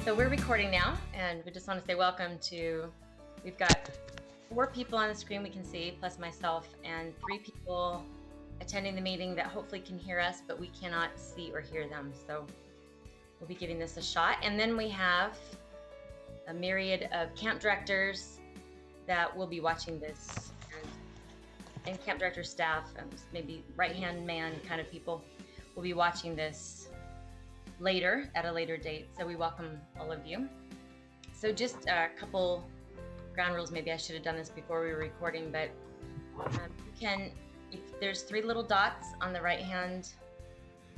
So we're recording now, and we just want to say welcome to, we've got 4 people on the screen we can see, plus myself, and 3 people attending the meeting that hopefully can hear us, but we cannot see or hear them. So we'll be giving this a shot. And then we have a myriad of camp directors that will be watching this, and camp director staff, maybe right-hand man kind of people will be watching this later at a later date. So we welcome all of you. So just a couple ground rules. Maybe I should have done this before we were recording, but you can, if there's 3 little dots on the right-hand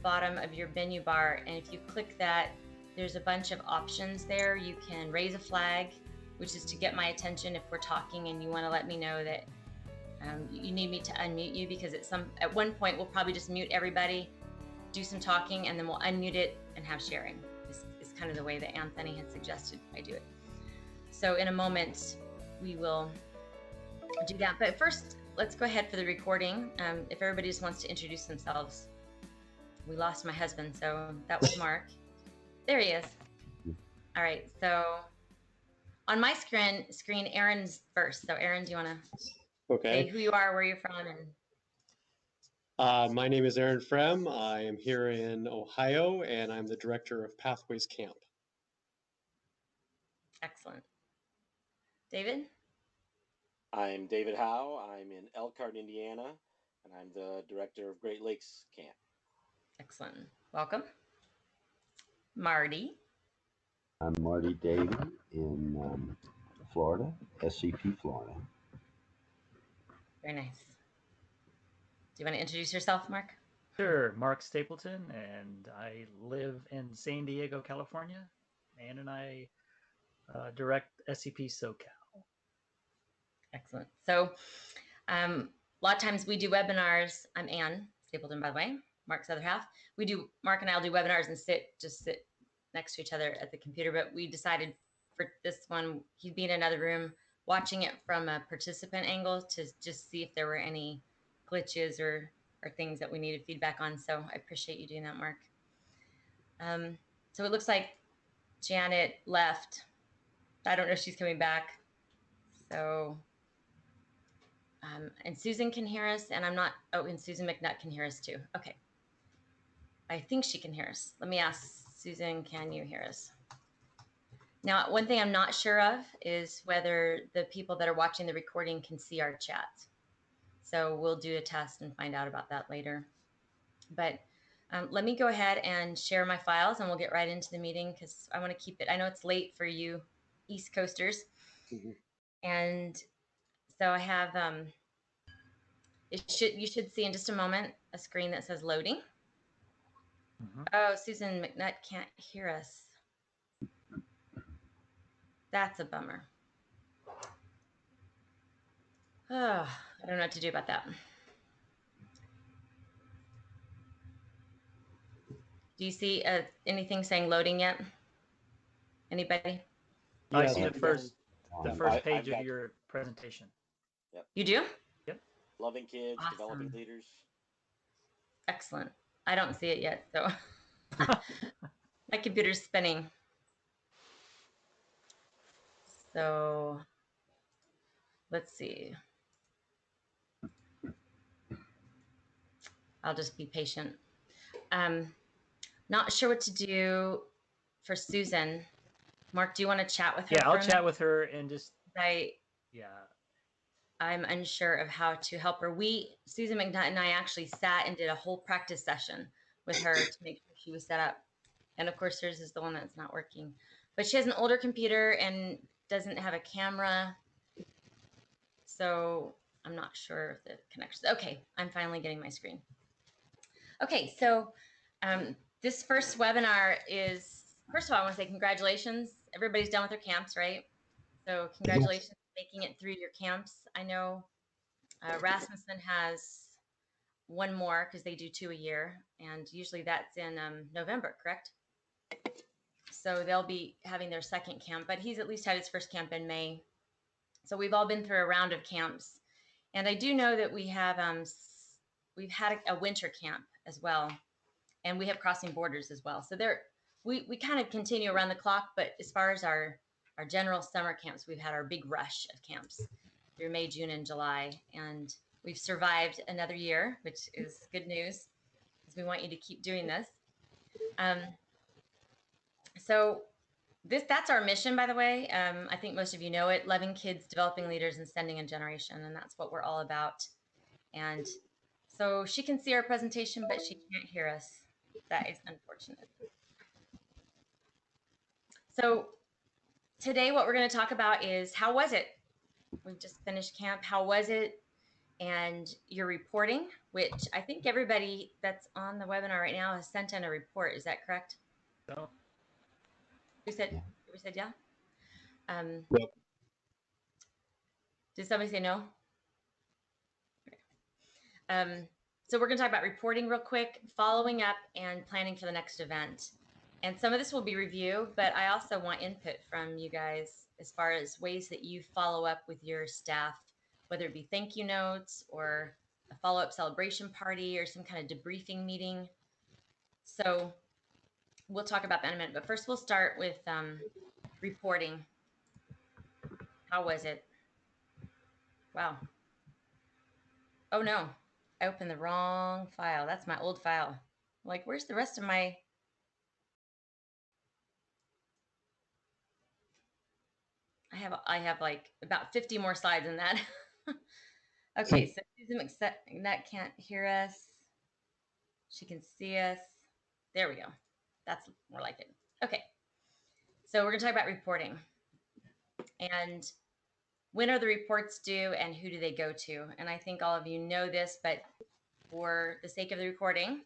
bottom of your menu bar, and if you click that, there's a bunch of options there. You can raise a flag, which is to get my attention if we're talking and you want to let me know that you need me to unmute you, because at one point we'll probably just mute everybody, do some talking, and then we'll unmute it and have sharing. This is kind of the way that Anthony had suggested I do it. So in a moment we will do that, but first let's go ahead for the recording. If everybody just wants to introduce themselves. We lost my husband, so that was Mark. There he is. All right, so on my screen Aaron's first. So Aaron, do you want to say who you are, where you're from? My name is Aaron Frem. I am here in Ohio, and I'm the director of Pathways Camp. Excellent. David? I'm David Howe. I'm in Elkhart, Indiana, and I'm the director of Great Lakes Camp. Excellent. Welcome. Marty? I'm Marty Davey in Florida, SCP Florida. Very nice. Do you want to introduce yourself, Mark? Sure, Mark Stapleton, and I live in San Diego, California. Ann and I direct SCP SoCal. Excellent. So a lot of times we do webinars. I'm Ann Stapleton, by the way, Mark's other half. Mark and I will do webinars and just sit next to each other at the computer, but we decided for this one, he'd be in another room watching it from a participant angle to just see if there were any glitches or things that we needed feedback on. So I appreciate you doing that, Mark. So it looks like Janet left. I don't know if she's coming back. So, and Susan can hear us, and and Susan McNutt can hear us too. Okay. I think she can hear us. Let me ask Susan, can you hear us? Now, one thing I'm not sure of is whether the people that are watching the recording can see our chat. So we'll do a test and find out about that later. But let me go ahead and share my files, and we'll get right into the meeting because I want to keep it. I know it's late for you East Coasters. Mm-hmm. And so I have, you should see in just a moment a screen that says loading. Mm-hmm. Oh, Susan McNutt can't hear us. That's a bummer. Oh, I don't know what to do about that. Do you see anything saying loading yet? Anybody? I see the first page of your presentation. Yep. You do? Yep. Loving kids, awesome. Developing leaders. Excellent. I don't see it yet, so my computer's spinning. So let's see. I'll just be patient. Not sure what to do for Susan. Mark, do you want to chat with her? Yeah, I'll chat with her and just. I'm unsure of how to help her. Susan McNutt and I actually sat and did a whole practice session with her to make sure she was set up. And of course, hers is the one that's not working. But she has an older computer and doesn't have a camera. So I'm not sure if the connection. Okay, I'm finally getting my screen. Okay, so this first webinar is, first of all, I want to say congratulations. Everybody's done with their camps, right? So congratulations on making it through your camps. I know Rasmussen has one more because they do 2 a year, and usually that's in November, correct? So they'll be having their second camp, but he's at least had his first camp in May. So we've all been through a round of camps, and I do know that we've had a winter camp as well, and we have crossing borders as well. So we kind of continue around the clock, but as far as our general summer camps, we've had our big rush of camps through May, June, and July, and we've survived another year, which is good news because we want you to keep doing this. So that's our mission, by the way. I think most of you know it: loving kids, developing leaders, and sending a generation, and that's what we're all about. And so she can see our presentation, but she can't hear us. That is unfortunate. So today what we're going to talk about is, how was it? We've just finished camp. How was it? And your reporting, which I think everybody that's on the webinar right now has sent in a report. Is that correct? So, We said yeah. Yep. Did somebody say no? So we're going to talk about reporting real quick, following up, and planning for the next event. And some of this will be review, but I also want input from you guys as far as ways that you follow up with your staff, whether it be thank you notes or a follow-up celebration party or some kind of debriefing meeting. So we'll talk about that in a minute, but first we'll start with reporting. How was it? Wow. Oh no, I opened the wrong file. That's my old file. Like, where's the rest of my... I have like about 50 more slides in that. Okay, so Susan McNutt can't hear us. She can see us. There we go. That's more like it. Okay, so we're gonna talk about reporting. And when are the reports due and who do they go to? And I think all of you know this, but for the sake of the recording,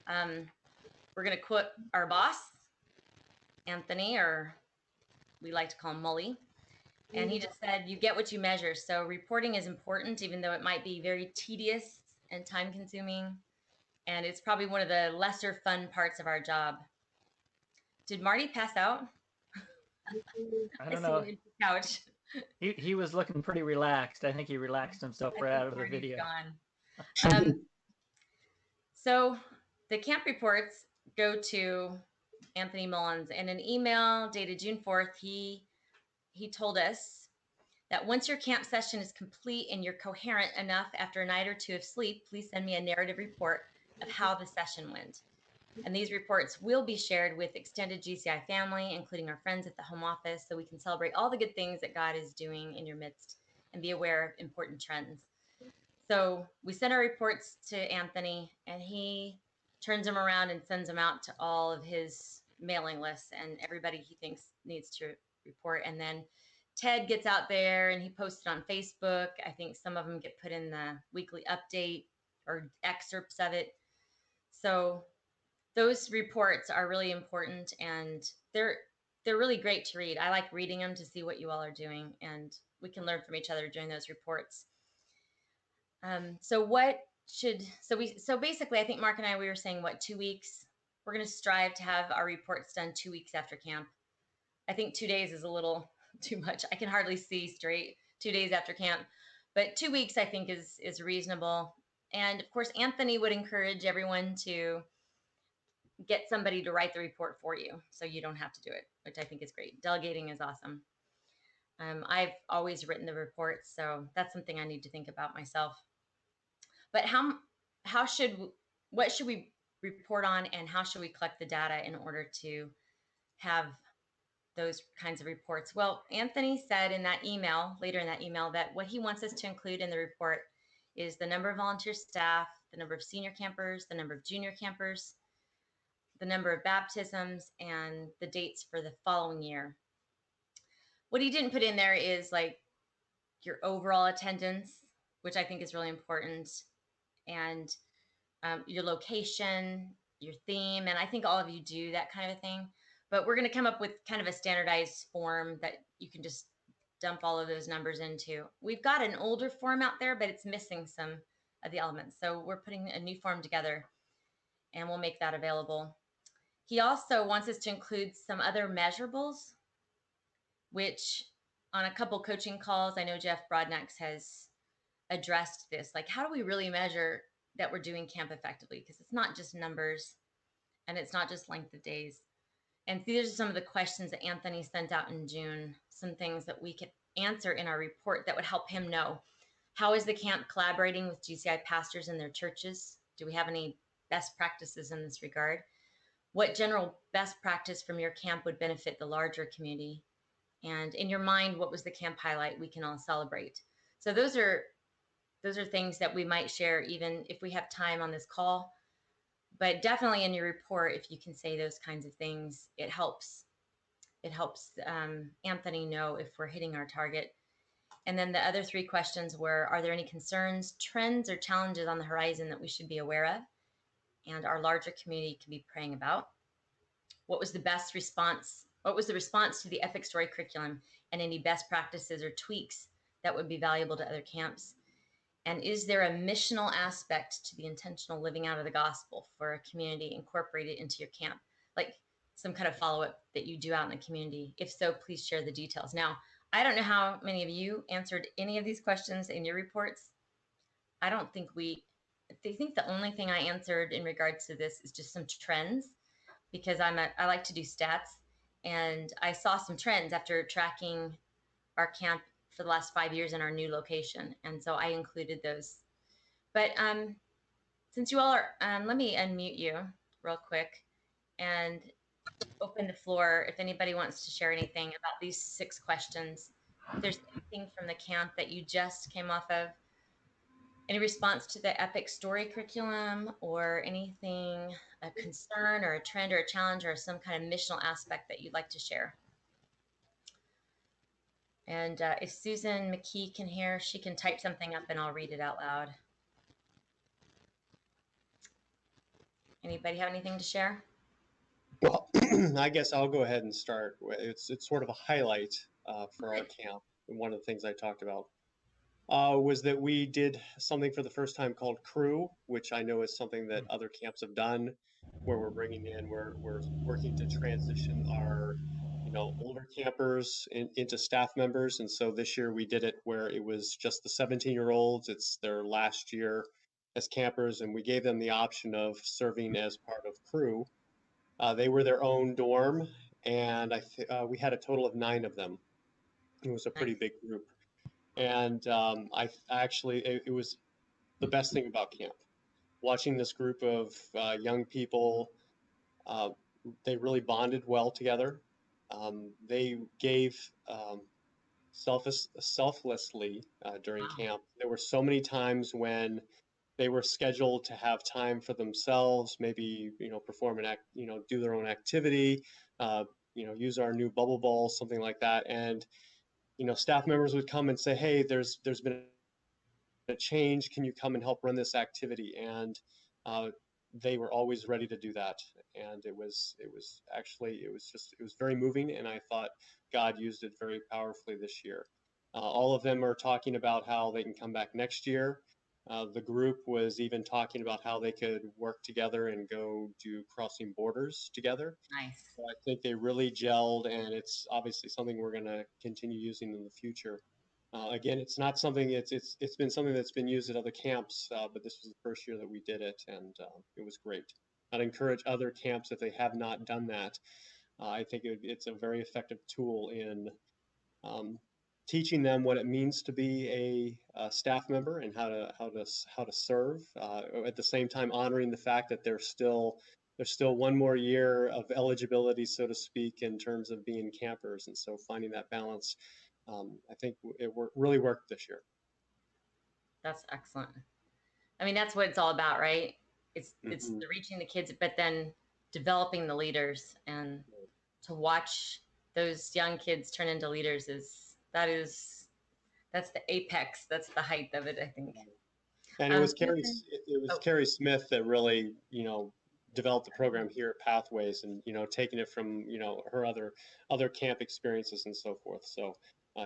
we're gonna quote our boss, Anthony, or we like to call him Mully. And he just said, you get what you measure. So reporting is important, even though it might be very tedious and time consuming. And it's probably one of the lesser fun parts of our job. Did Marty pass out? I don't know. See him on the couch. He was looking pretty relaxed. I think he relaxed himself right out of the video. Gone. So the camp reports go to Anthony Mullins. In an email dated June 4th, he told us that once your camp session is complete and you're coherent enough after a night or two of sleep, please send me a narrative report of how the session went. And these reports will be shared with extended GCI family, including our friends at the home office, so we can celebrate all the good things that God is doing in your midst and be aware of important trends. So we send our reports to Anthony, and he turns them around and sends them out to all of his mailing lists and everybody he thinks needs to report. And then Ted gets out there and he posts it on Facebook. I think some of them get put in the weekly update or excerpts of it. So those reports are really important, and they're really great to read. I like reading them to see what you all are doing, and we can learn from each other during those reports. So basically, I think Mark and I, we were saying, 2 weeks? We're going to strive to have our reports done 2 weeks after camp. I think 2 days is a little too much. I can hardly see straight 2 days after camp, but 2 weeks I think is reasonable. And of course, Anthony would encourage everyone to get somebody to write the report for you, so you don't have to do it, which I think is great. Delegating is awesome. I've always written the reports, so that's something I need to think about myself. But what should we report on, and how should we collect the data in order to have those kinds of reports? Well, Anthony said later in that email, that what he wants us to include in the report is the number of volunteer staff, the number of senior campers, the number of junior campers, the number of baptisms, and the dates for the following year. What he didn't put in there is like your overall attendance, which I think is really important, and your location, your theme, and I think all of you do that kind of a thing. But we're going to come up with kind of a standardized form that you can just dump all of those numbers into. We've got an older form out there, but it's missing some of the elements. So we're putting a new form together, and we'll make that available. He also wants us to include some other measurables, which on a couple coaching calls, I know Jeff Broadnax has addressed this. Like, how do we really measure that we're doing camp effectively? Because it's not just numbers. and it's not just length of days. And these are some of the questions that Anthony sent out in June, some things that we could answer in our report that would help him know. How is the camp collaborating with GCI pastors in their churches? Do we have any best practices in this regard? What general best practice from your camp would benefit the larger community? And in your mind, what was the camp highlight we can all celebrate? So those are things that we might share even if we have time on this call. But definitely in your report, if you can say those kinds of things, it helps Anthony know if we're hitting our target. And then the other 3 questions were, are there any concerns, trends, or challenges on the horizon that we should be aware of and our larger community can be praying about? What was the response to the Epic Story curriculum, and any best practices or tweaks that would be valuable to other camps? And is there a missional aspect to the intentional living out of the gospel for a community incorporated into your camp? Like some kind of follow-up that you do out in the community? If so, please share the details. Now, I don't know how many of you answered any of these questions in your reports. I think the only thing I answered in regards to this is just some trends, because I like to do stats, and I saw some trends after tracking our camp for the last 5 years in our new location. And so I included those. But since you all are, let me unmute you real quick and open the floor if anybody wants to share anything about these 6 questions. If there's anything from the camp that you just came off of, any response to the Epic Story curriculum, or anything, a concern or a trend or a challenge or some kind of missional aspect that you'd like to share? And if Susan McKee can hear, she can type something up and I'll read it out loud. Anybody have anything to share? Well, I guess I'll go ahead and start. It's sort of a highlight for our camp. And one of the things I talked about was that we did something for the first time called Crew, which I know is something that other camps have done, where we're working to transition our older campers into staff members. And so this year we did it where it was just the 17-year-olds. It's their last year as campers, and we gave them the option of serving as part of Crew. They were their own dorm, and we had a total of 9 of them. It was a pretty big group. And it was the best thing about camp. Watching this group of young people, they really bonded well together. They gave selflessly during camp. There were so many times when they were scheduled to have time for themselves, maybe perform an act, do their own activity, use our new bubble balls, something like that. And staff members would come and say, "Hey, there's been a change. Can you come and help run this activity?" And they were always ready to do that. And it was very moving. And I thought God used it very powerfully this year. All of them are talking about how they can come back next year. The group was even talking about how they could work together and go do crossing borders together. Nice. So I think they really gelled, and it's obviously something we're going to continue using in the future. Again, it's not something, it's been something that's been used at other camps, but this was the first year that we did it, and it was great. I'd encourage other camps, if they have not done that. I think it's a very effective tool in teaching them what it means to be a staff member and how to serve. At the same time, honoring the fact that there's still one more year of eligibility, so to speak, in terms of being campers, and so finding that balance. I think it really worked this year. That's excellent. I mean, that's what it's all about, right? It's the reaching the kids, but then developing the leaders, and to watch those young kids turn into leaders that's the apex. That's the height of it, I think. And it was Carrie Smith that really, developed the program here at Pathways, and taking it from her other camp experiences and so forth. So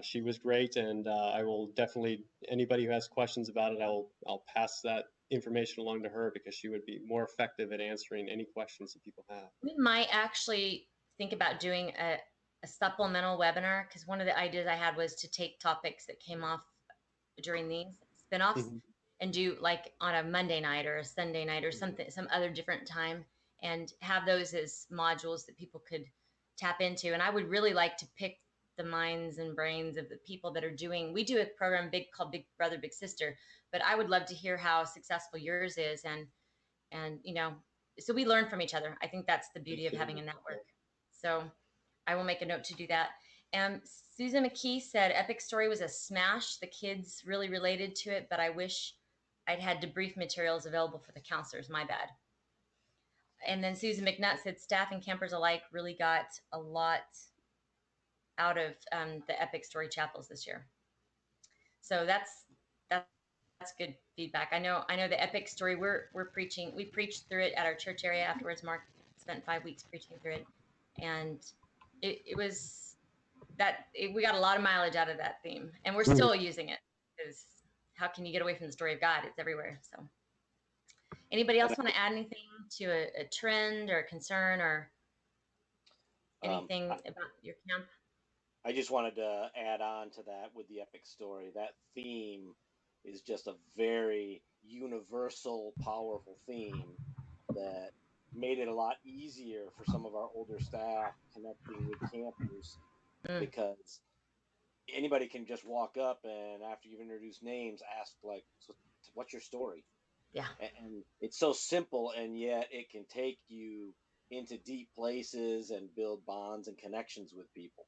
she was great, and I will definitely, anybody who has questions about it, I'll pass that information along to her, because she would be more effective at answering any questions that people have. We might actually think about doing a supplemental webinar, because one of the ideas I had was to take topics that came off during these spinoffs and do like on a Monday night or a Sunday night or something, some other different time, and have those as modules that people could tap into. And I would really like to pick the minds and brains of the people that are doing, we do a program called Big Brother, Big Sister, but I would love to hear how successful yours is. And, you know, so we learn from each other. I think that's the beauty of having a network. So I will make a note to do that. Susan McKee said Epic Story was a smash. The kids really related to it, but I wish I'd had debrief materials available for the counselors. My bad. And then Susan McNutt said staff and campers alike really got a lot out of the Epic Story chapels this year. So that's good feedback. I know the Epic Story we preached through it at our church area afterwards. Mark spent 5 weeks preaching through it, and it was we got a lot of mileage out of that theme, and we're still using it, because how can you get away from the story of God? It's everywhere. So anybody else want to add anything to a trend or a concern or anything about your camp? I just wanted to add on to that with the Epic Story. That theme is just a very universal, powerful theme that made it a lot easier for some of our older staff connecting with campers, because anybody can just walk up and after you've introduced names, ask like, so what's your story? Yeah. And it's so simple, and yet it can take you into deep places and build bonds and connections with people.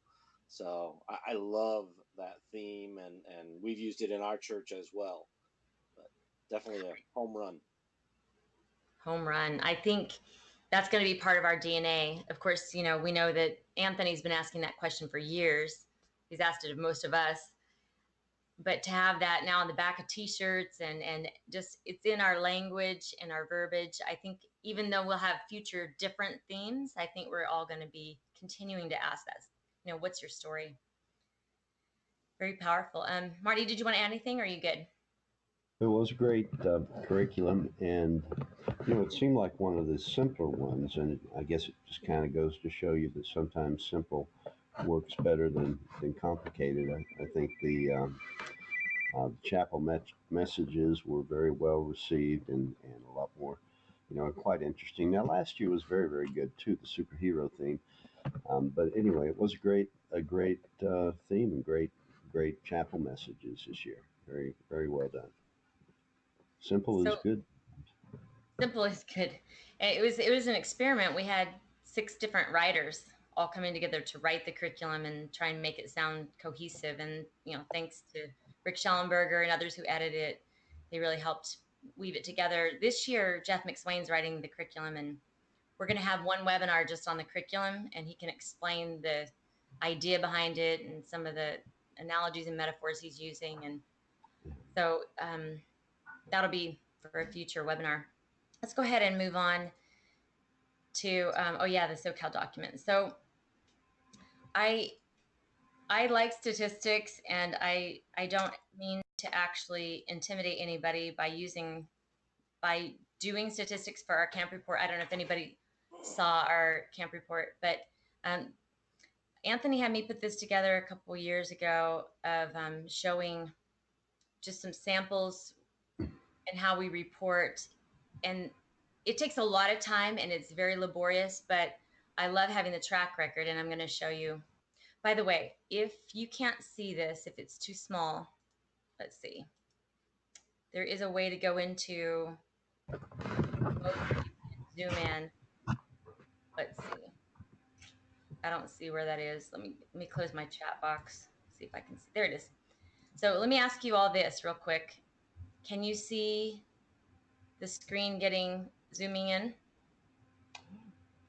So I love that theme, and we've used it in our church as well. But definitely a home run. Home run. I think that's going to be part of our DNA. Of course, you know, we know that Anthony's been asking that question for years. He's asked it of most of us. But to have that now on the back of t-shirts and just it's in our language and our verbiage, I think even though we'll have future different themes, I think we're all going to be continuing to ask that, you know, what's your story? Very powerful. Marty, did you want to add anything, or are you good? It was a great curriculum, and you know, it seemed like one of the simpler ones, and I guess it just kind of goes to show you that sometimes simple works better than complicated. I think the chapel messages were very well received, and a lot more, you know, quite interesting. Now, last year was very, very good too, the superhero theme. But anyway, it was a great theme, and great chapel messages this year. Very, very well done. Simple is good. Simple is good. It was an experiment. We had 6 different writers all coming together to write the curriculum and try and make it sound cohesive. And, you know, thanks to Rick Schellenberger and others who edited it, they really helped weave it together. This year, Jeff McSwain's writing the curriculum, and we're going to have one webinar just on the curriculum, and he can explain the idea behind it and some of the analogies and metaphors he's using. And so that'll be for a future webinar. Let's go ahead and move on to, oh yeah, the SoCal document. So I like statistics, and I don't mean to actually intimidate anybody by doing statistics for our camp report. I don't know if anybody saw our camp report, but Anthony had me put this together a couple years ago of showing just some samples and how we report. And it takes a lot of time and it's very laborious, but I love having the track record, and I'm going to show you. By the way, if you can't see this, if it's too small, let's see. There is a way to go into zoom in. Let's see. I don't see where that is. Let me close my chat box. See if I can see. There it is. So let me ask you all this real quick. Can you see the screen zooming in?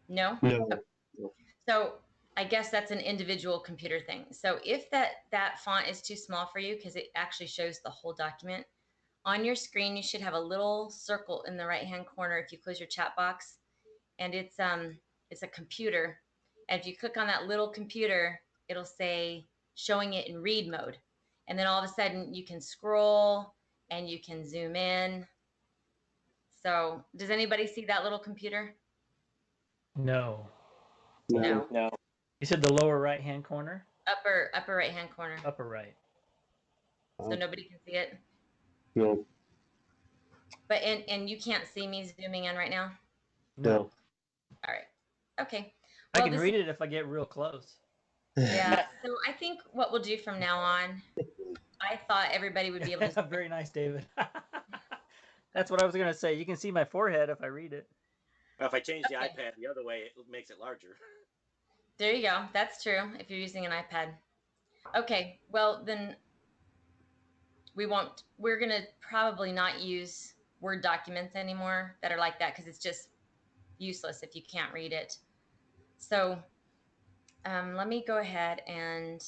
No? No. Okay. So I guess that's an individual computer thing. So if that font is too small for you, because it actually shows the whole document, on your screen you should have a little circle in the right-hand corner if you close your chat box, and it's a computer. And if you click on that little computer, it'll say showing it in read mode. And then all of a sudden you can scroll and you can zoom in. So does anybody see that little computer? No. No. You said the lower right-hand corner? Upper right-hand corner. Upper right. So nobody can see it? No. But and you can't see me zooming in right now? No. All right. Okay. I Well, can read it if I get real close. yeah. So I think what we'll do from now on, I thought everybody would be able to. Very nice, David. That's what I was going to say. You can see my forehead if I read it. Well, if I change the Okay. iPad the other way, it makes it larger. There you go. That's true if you're using an iPad. Okay. Well, then we won't. We're going to probably not use Word documents anymore that are like that because it's just useless if you can't read it. So let me go ahead and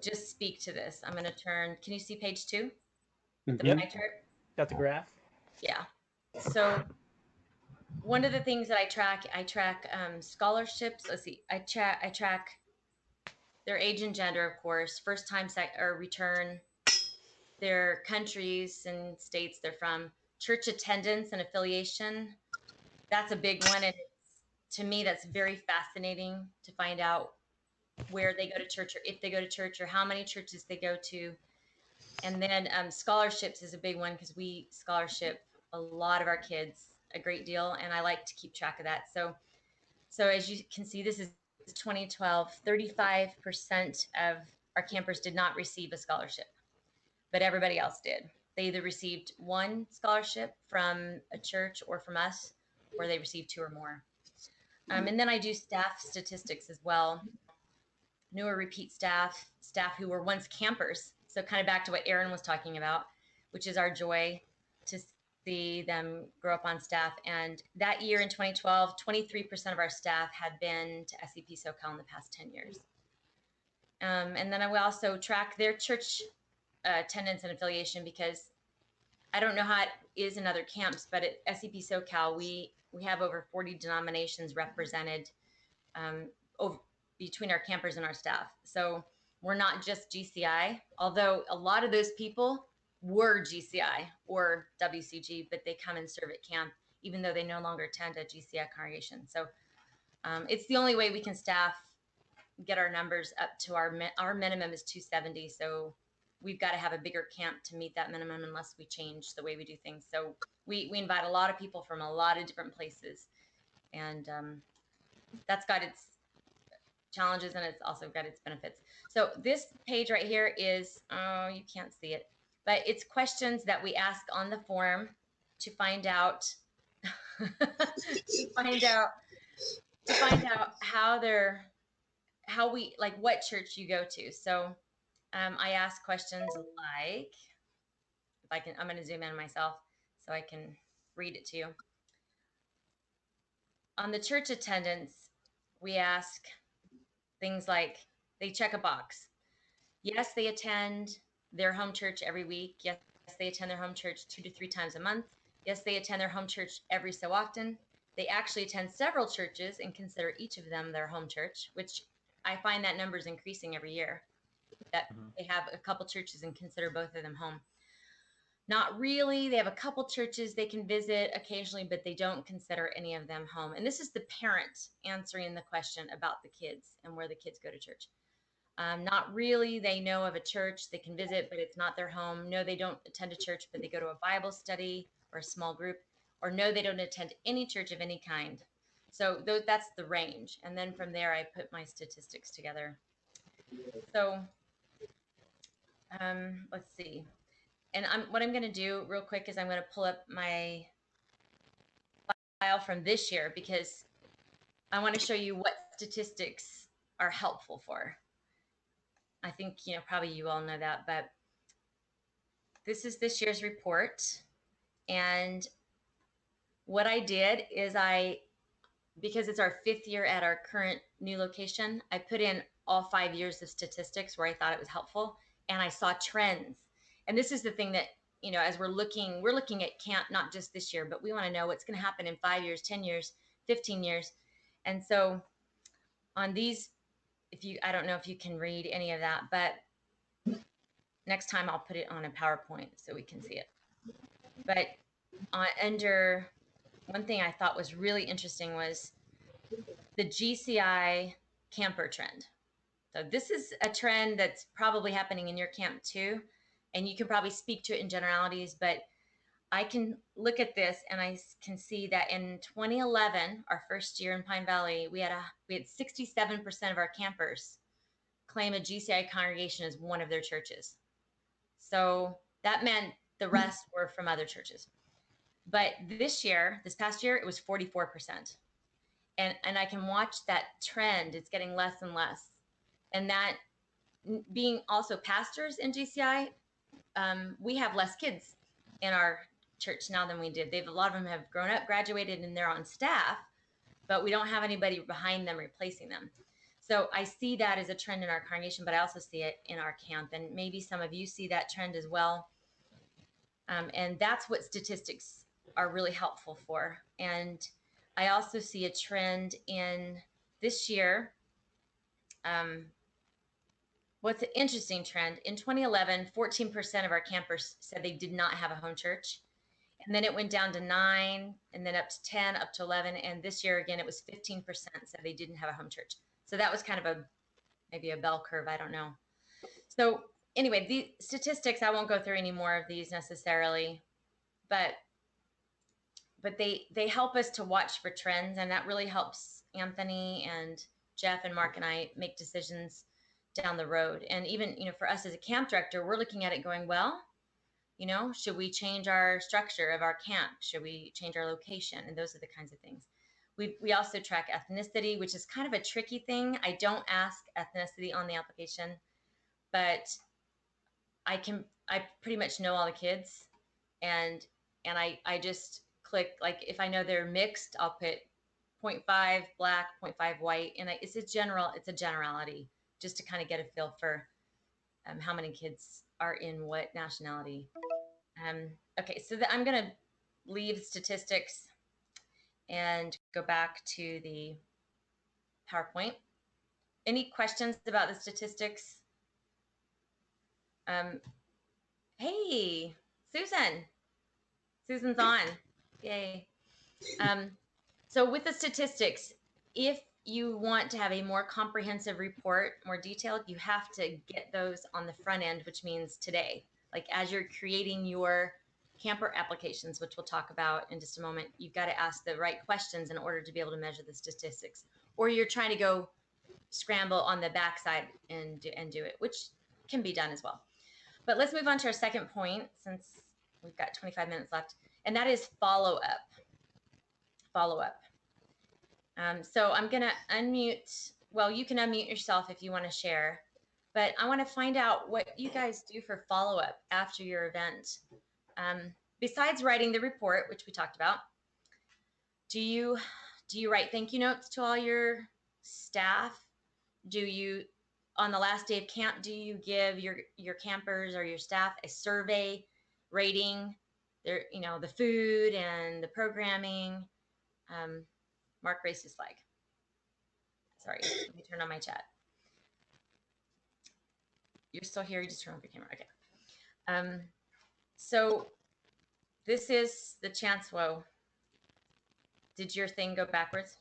just speak to this. I'm going to turn. Can you see page 2? The Yep. pie chart? Got the graph? Yeah. So one of the things that I track scholarships. Let's see. I track their age and gender, of course, first time or return, their countries and states they're from, church attendance and affiliation. That's a big one, and to me, that's very fascinating to find out where they go to church, or if they go to church, or how many churches they go to. And then scholarships is a big one because we scholarship a lot of our kids a great deal, and I like to keep track of that. So as you can see, this is 2012. 35% of our campers did not receive a scholarship, but everybody else did. They either received one scholarship from a church or from us, or they received 2 or more. And then I do staff statistics as well. Newer repeat staff who were once campers. So kind of back to what Aaron was talking about, which is our joy to see them grow up on staff. And that year in 2012, 23% of our staff had been to SEP SoCal in the past 10 years. And then I will also track their church attendance and affiliation, because I don't know how it is in other camps, but at SEP SoCal, we have over 40 denominations represented between our campers and our staff. So we're not just GCI, although a lot of those people were GCI or WCG, but they come and serve at camp, even though they no longer attend a GCI congregation. So it's the only way we can get our numbers up to our minimum is 270. So we've got to have a bigger camp to meet that minimum unless we change the way we do things. So we invite a lot of people from a lot of different places, and that's got its challenges and it's also got its benefits. So this page right here is, oh, you can't see it, but it's questions that we ask on the form to find out how we like what church you go to. So I ask questions like, if I can, I'm going to zoom in myself so I can read it to you. On the church attendance, we ask things like, they check a box. Yes, they attend their home church every week. Yes, they attend their home church 2 to 3 times a month. Yes, they attend their home church every so often. They actually attend several churches and consider each of them their home church, which I find that number is increasing every year, that they have a couple churches and consider both of them home. Not really. They have a couple churches they can visit occasionally, but they don't consider any of them home. And this is the parent answering the question about the kids and where the kids go to church. Not really. They know of a church they can visit, but it's not their home. No, they don't attend a church, but they go to a Bible study or a small group. Or no, they don't attend any church of any kind. So that's the range. And then from there, I put my statistics together. So let's see. And what I'm going to do real quick is I'm going to pull up my file from this year, because I want to show you what statistics are helpful for. I think, probably you all know that, but this is this year's report. And what I did is because it's our 5th year at our current new location, I put in all 5 years of statistics where I thought it was helpful, and I saw trends. And this is the thing that, as we're looking at camp, not just this year, but we want to know what's going to happen in 5 years, 10 years, 15 years. And so on these, I don't know if you can read any of that, but next time I'll put it on a PowerPoint so we can see it. But under one thing I thought was really interesting was the GCI camper trend. So this is a trend that's probably happening in your camp too, and you can probably speak to it in generalities, but I can look at this and I can see that in 2011, our first year in Pine Valley, we had 67% of our campers claim a GCI congregation as one of their churches. So that meant the rest were from other churches. But this past year, it was 44%. And I can watch that trend. It's getting less and less. And that being also pastors in GCI, we have less kids in our church now than we did. A lot of them have grown up, graduated, and they're on staff, but we don't have anybody behind them replacing them. So I see that as a trend in our congregation, but I also see it in our camp. And maybe some of you see that trend as well. And that's what statistics are really helpful for. And I also see a trend in this year. What's an interesting trend? In 2011, 14% of our campers said they did not have a home church. And then it went down to 9, and then up to 10, up to 11. And this year, again, it was 15% said they didn't have a home church. So that was kind of maybe a bell curve. I don't know. So anyway, the statistics, I won't go through any more of these necessarily, but they help us to watch for trends, and that really helps Anthony and Jeff and Mark and I make decisions down the road. And even, for us as a camp director, we're looking at it going, well, should we change our structure of our camp? Should we change our location? And those are the kinds of things. We also track ethnicity, which is kind of a tricky thing. I don't ask ethnicity on the application, but I pretty much know all the kids, and I just click, like, if I know they're mixed, I'll put 0.5 black, 0.5 white, and it's a generality, just to kind of get a feel for how many kids are in what nationality. Okay, so I'm going to leave statistics and go back to the PowerPoint. Any questions about the statistics? Hey, Susan's on. Yay. So with the statistics, if you want to have a more comprehensive report, more detailed, you have to get those on the front end, which means today. Like, as you're creating your camper applications, which we'll talk about in just a moment, you've got to ask the right questions in order to be able to measure the statistics. Or you're trying to go scramble on the backside and do it, which can be done as well. But let's move on to our second point, since we've got 25 minutes left, and that is follow-up. So I'm going to unmute. Well, you can unmute yourself if you want to share, but I want to find out what you guys do for follow-up after your event. Besides writing the report, which we talked about, do you write thank you notes to all your staff? Do you, on the last day of camp, do you give your campers or your staff a survey rating their, the food and the programming? Mark raised his flag. Sorry, let me turn on my chat. You're still here, you just turn off your camera. Okay. So this is the chance. Whoa. Did your thing go backwards?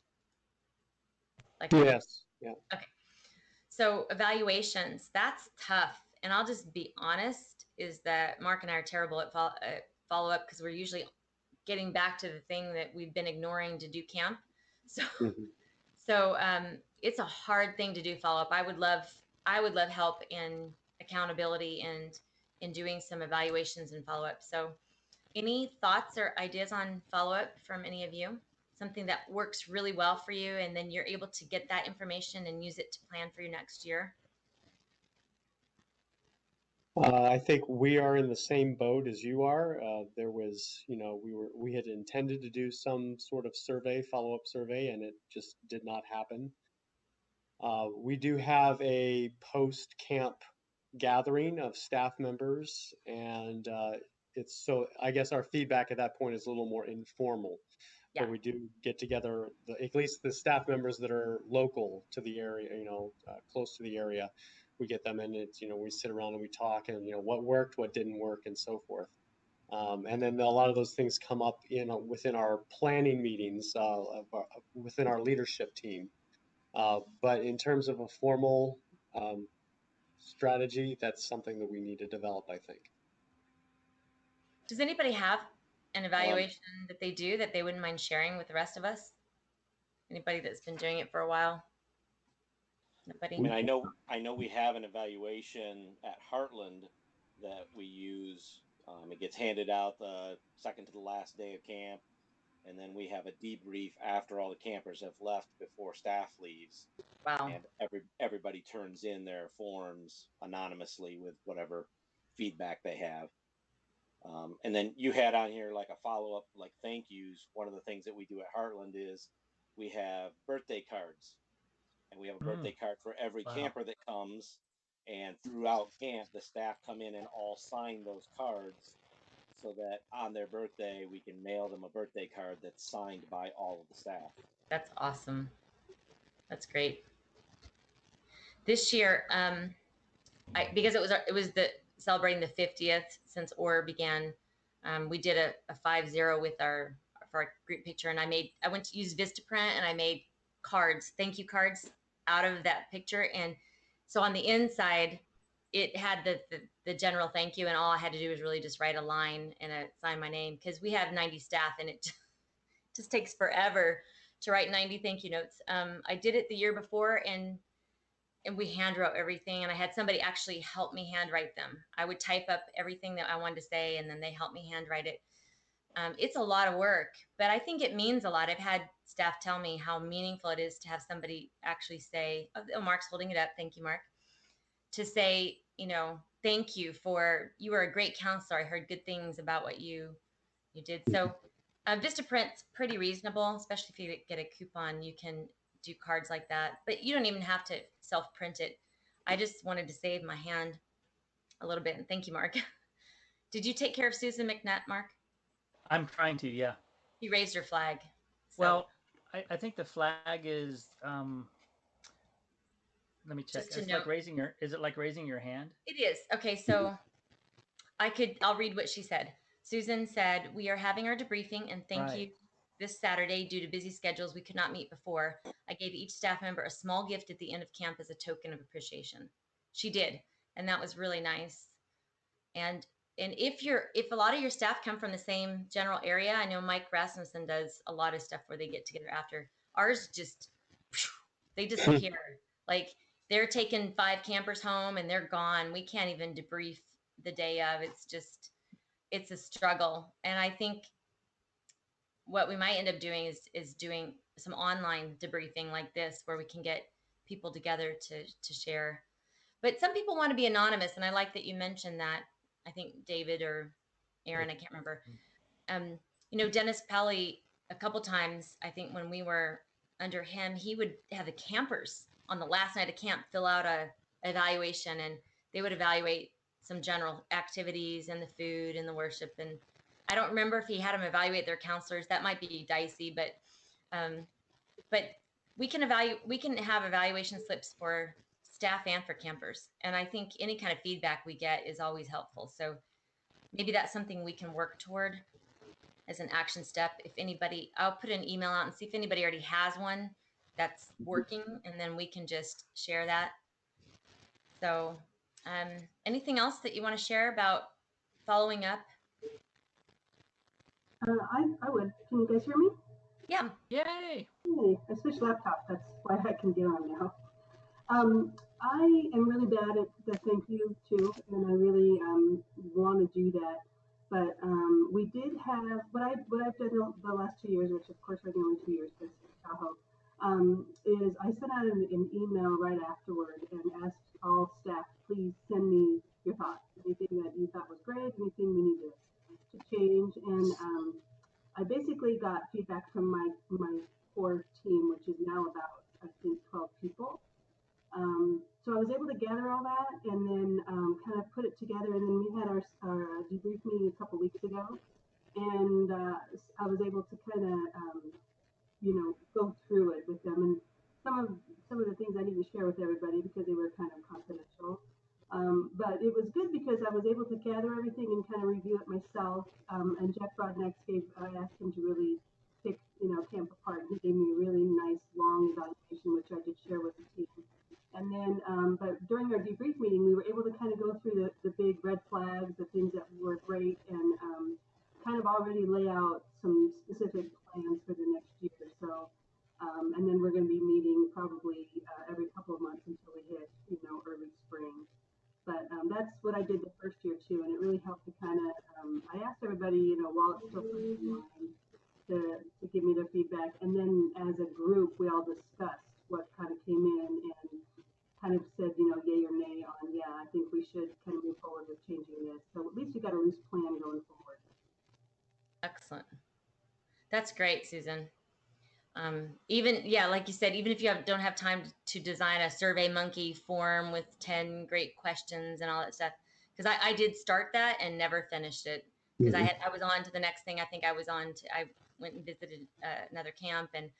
Yes. Yeah. Okay. So evaluations, that's tough. And I'll just be honest, is that Mark and I are terrible at follow-up, because we're usually getting back to the thing that we've been ignoring to do camp. So, it's a hard thing to do follow-up. I would love help in accountability and in doing some evaluations and follow-up. So any thoughts or ideas on follow-up from any of you? Something that works really well for you, and then you're able to get that information and use it to plan for your next year? I think we are in the same boat as you are. There was, we had intended to do some sort of survey, follow-up survey, and it just did not happen. We do have a post-camp gathering of staff members, and I guess our feedback at that point is a little more informal. Yeah. But we do get together, at least the staff members that are local to the area, close to the area. We get them in, we sit around and we talk, and, what worked, what didn't work, and so forth. And then a lot of those things come up within our planning meetings, within our leadership team. But in terms of a formal strategy, that's something that we need to develop, I think. Does anybody have an evaluation that they do that they wouldn't mind sharing with the rest of us? Anybody that's been doing it for a while? Nobody? I mean, I know we have an evaluation at Heartland that we use. It gets handed out the second to the last day of camp, and then we have a debrief after all the campers have left before staff leaves. Wow. And everybody turns in their forms anonymously with whatever feedback they have. And then you had on here like a follow-up, like thank yous. One of the things that we do at Heartland is we have birthday cards, and we have a birthday card for every Wow. camper that comes. And throughout camp, the staff come in and all sign those cards so that on their birthday, we can mail them a birthday card that's signed by all of the staff. That's awesome. That's great. This year, because it was the celebrating the 50th since OR began, we did a 5-0 with for our group picture, and I went to use Vistaprint, and I made cards, thank you cards, out of that picture. And so on the inside, it had the general thank you, and all I had to do was really just write a line and sign my name, because we have 90 staff, and it just takes forever to write 90 thank you notes. I did it the year before, and we hand wrote everything, and I had somebody actually help me handwrite them. I would type up everything that I wanted to say, and then they helped me handwrite it. It's a lot of work, but I think it means a lot. I've had staff tell me how meaningful it is to have somebody actually say, oh, Mark's holding it up. Thank you, Mark. To say, thank you you were a great counselor. I heard good things about what you did. So Vistaprint's pretty reasonable, especially if you get a coupon, you can do cards like that, but you don't even have to self-print it. I just wanted to save my hand a little bit, and thank you, Mark. Did you take care of Susan McNutt, Mark? I'm trying to, yeah. You raised her flag. So. Well, I think the flag is, let me check. Is it like raising your hand? It is. Okay, so I'll read what she said. Susan said, we are having our debriefing, and thank you. This Saturday, due to busy schedules, we could not meet before. I gave each staff member a small gift at the end of camp as a token of appreciation. She did, and that was really nice. And if a lot of your staff come from the same general area, I know Mike Rasmussen does a lot of stuff where they get together after. Ours they disappear. Like they're taking 5 campers home and they're gone. We can't even debrief the day of. It's a struggle. And I think what we might end up doing is doing some online debriefing like this, where we can get people together to share. But some people want to be anonymous, and I like that you mentioned that. I think David or Aaron, I can't remember. Dennis Pelly, a couple times, I think when we were under him, he would have the campers on the last night of camp fill out a evaluation, and they would evaluate some general activities and the food and the worship. And I don't remember if he had them evaluate their counselors. That might be dicey, but we can have evaluation slips for staff and for campers. And I think any kind of feedback we get is always helpful. So maybe that's something we can work toward as an action step. I'll put an email out and see if anybody already has one that's working, and then we can just share that. So anything else that you want to share about following up? I would. Can you guys hear me? Yeah. Yay! Hey, I switched laptop. That's why I can get on now. I am really bad at the thank you too, and I really want to do that. But we did have what I've done the last 2 years, which of course are the only 2 years because Tahoe, is I sent out an email right afterward and asked all staff, please send me your thoughts, anything that you thought was great, anything we need to change. And I basically got feedback from my core team, which is now about, I think, 12 people. So I was able to gather all that and then kind of put it together. And then we had our debrief meeting a couple weeks ago, and I was able to kind of, go through it with them. And some of the things I didn't share with everybody because they were kind of confidential. But it was good because I was able to gather everything and kind of review it myself. And Jeff Rodnex I asked him to really pick, camp apart. He gave me a really nice long evaluation, which I did share with the team. And then, but during our debrief meeting, we were able to kind of go through the big red flags, the things that were great, and kind of already laid out some specific plans for the next year. So, and then we're going to be meeting probably every couple of months until we hit, early spring. But that's what I did the first year too, and it really helped to kind of. I asked everybody, while it's still fresh in mind, to give me their feedback, and then as a group, we all discussed what kind of came in and kind of said, yay or nay on, yeah, I think we should kind of move forward with changing this. So at least you got a loose plan going forward. Excellent. That's great, Susan. Like you said, even if you don't have time to design a Survey Monkey form with 10 great questions and all that stuff, because I did start that and never finished it because I was on to the next thing. I went and visited another camp, and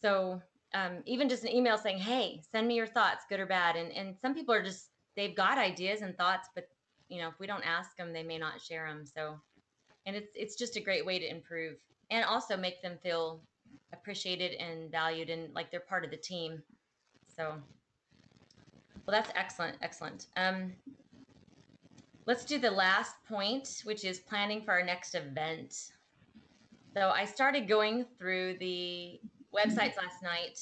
so even just an email saying, hey, send me your thoughts, good or bad, and some people are just, they've got ideas and thoughts, but if we don't ask them, they may not share them. So, and it's just a great way to improve and also make them feel appreciated and valued and like they're part of the team. So, well, that's excellent. Let's do the last point, which is planning for our next event. So I started going through the websites last night,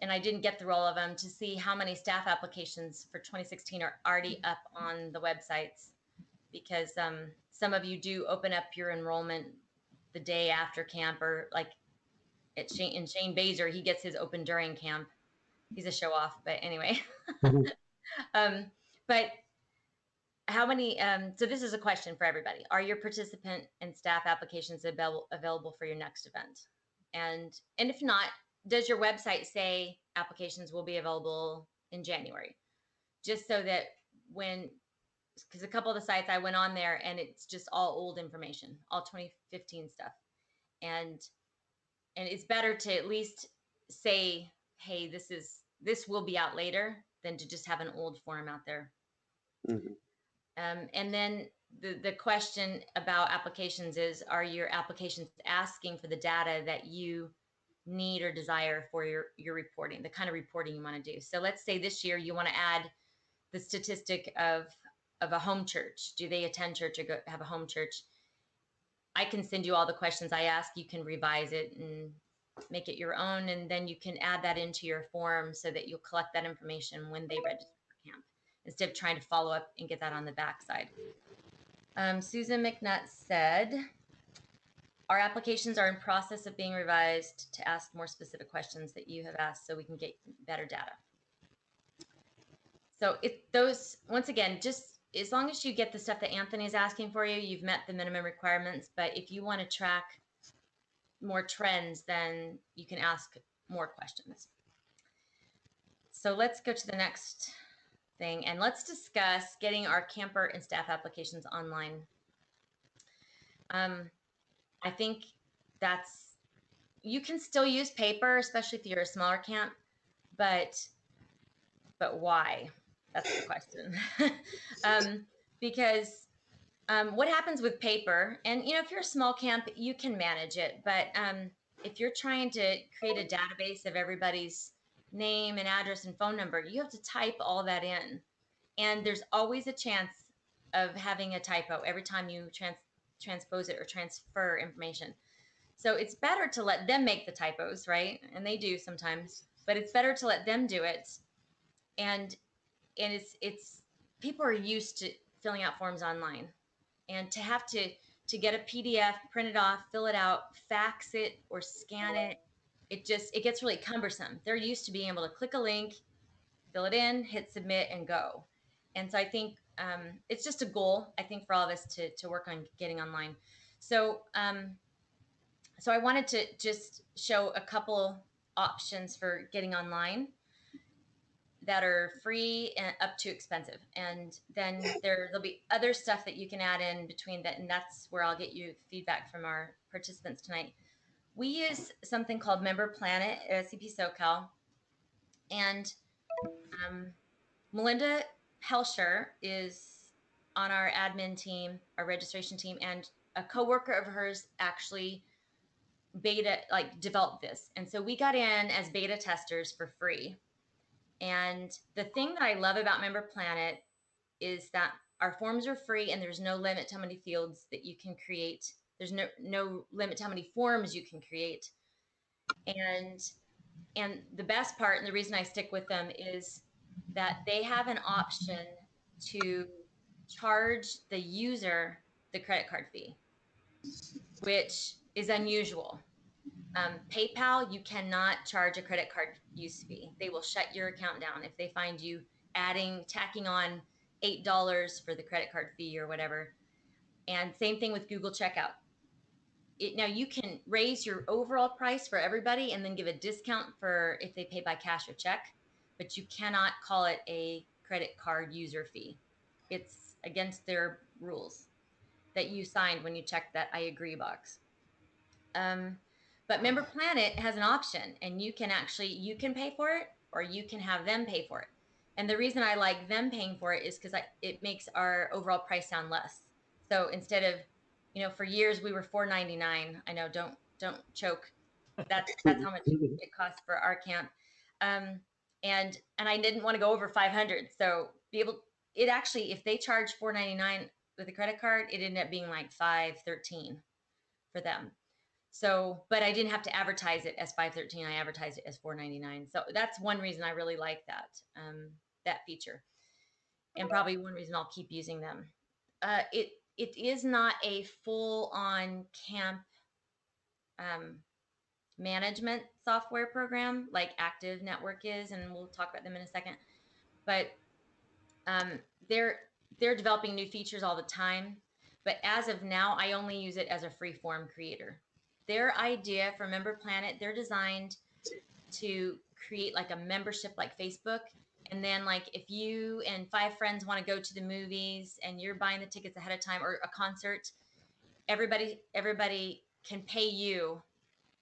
and I didn't get through all of them to see how many staff applications for 2016 are already up on the websites, because some of you do open up your enrollment the day after camp, or like Shane Baser, he gets his open during camp. He's a show off, but anyway. But how many, so this is a question for everybody. Are your participant and staff applications available for your next event? And if not, does your website say applications will be available in January? Just so that because a couple of the sites I went on there and it's just all old information, all 2015 stuff. And it's better to at least say, hey, this will be out later, than to just have an old form out there. And then the question about applications is, are your applications asking for the data that you need or desire for your reporting, the kind of reporting you want to do? So let's say this year you want to add the statistic of a home church. Do they attend church or have a home church? I can send you all the questions I ask. You can revise it and make it your own, and then you can add that into your form so that you'll collect that information when they register for camp, instead of trying to follow up and get that on the backside. Susan McNutt said, our applications are in process of being revised to ask more specific questions that you have asked so we can get better data. So once again, just as long as you get the stuff that Anthony is asking for you, you've met the minimum requirements. But if you want to track more trends, then you can ask more questions. So let's go to the next thing, and let's discuss getting our camper and staff applications online. I think you can still use paper, especially if you're a smaller camp, but why? That's the question. Because what happens with paper, and if you're a small camp, you can manage it, but if you're trying to create a database of everybody's name and address and phone number, you have to type all that in, and there's always a chance of having a typo every time you transpose it or transfer information. So it's better to let them make the typos, right? And they do sometimes, but it's better to let them do it. And it's people are used to filling out forms online, and to have to get a PDF, print it off, fill it out, fax it, or scan it, it gets really cumbersome. They're used to being able to click a link, fill it in, hit submit, and go. And so I think it's just a goal, I think, for all of us to work on getting online. So so I wanted to just show a couple options for getting online that are free and up to expensive. And then there'll be other stuff that you can add in between that, and that's where I'll get you feedback from our participants tonight. We use something called Member Planet at SCP SoCal, and Melinda Helsher is on our admin team, our registration team, and a coworker of hers actually developed this. And so we got in as beta testers for free. And the thing that I love about Member Planet is that our forms are free, and there's no limit to how many fields that you can create. There's no limit to how many forms you can create. And the best part, and the reason I stick with them, is that they have an option to charge the user the credit card fee, which is unusual. PayPal, you cannot charge a credit card use fee. They will shut your account down if they find you tacking on $8 for the credit card fee or whatever. And same thing with Google Checkout. Now you can raise your overall price for everybody and then give a discount for if they pay by cash or check, but you cannot call it a credit card user fee. It's against their rules that you signed when you checked that I agree box. But Member Planet has an option, and you can pay for it, or you can have them pay for it. And the reason I like them paying for it is because it makes our overall price sound less. So instead of, for years we were $4.99. I know, don't choke. That's how much it costs for our camp. And I didn't want to go over 500. So it actually, if they charge $4.99 with a credit card, it ended up being like $5.13 for them. So, but I didn't have to advertise it as $5.13. I advertised it as $4.99. So that's one reason I really like that feature, and probably one reason I'll keep using them. It is not a full-on camp management software program like Active Network is, and we'll talk about them in a second. But they're developing new features all the time. But as of now, I only use it as a free form creator. Their idea for Member Planet, they're designed to create like a membership like Facebook. And then like if you and 5 friends want to go to the movies and you're buying the tickets ahead of time, or a concert, everybody can pay you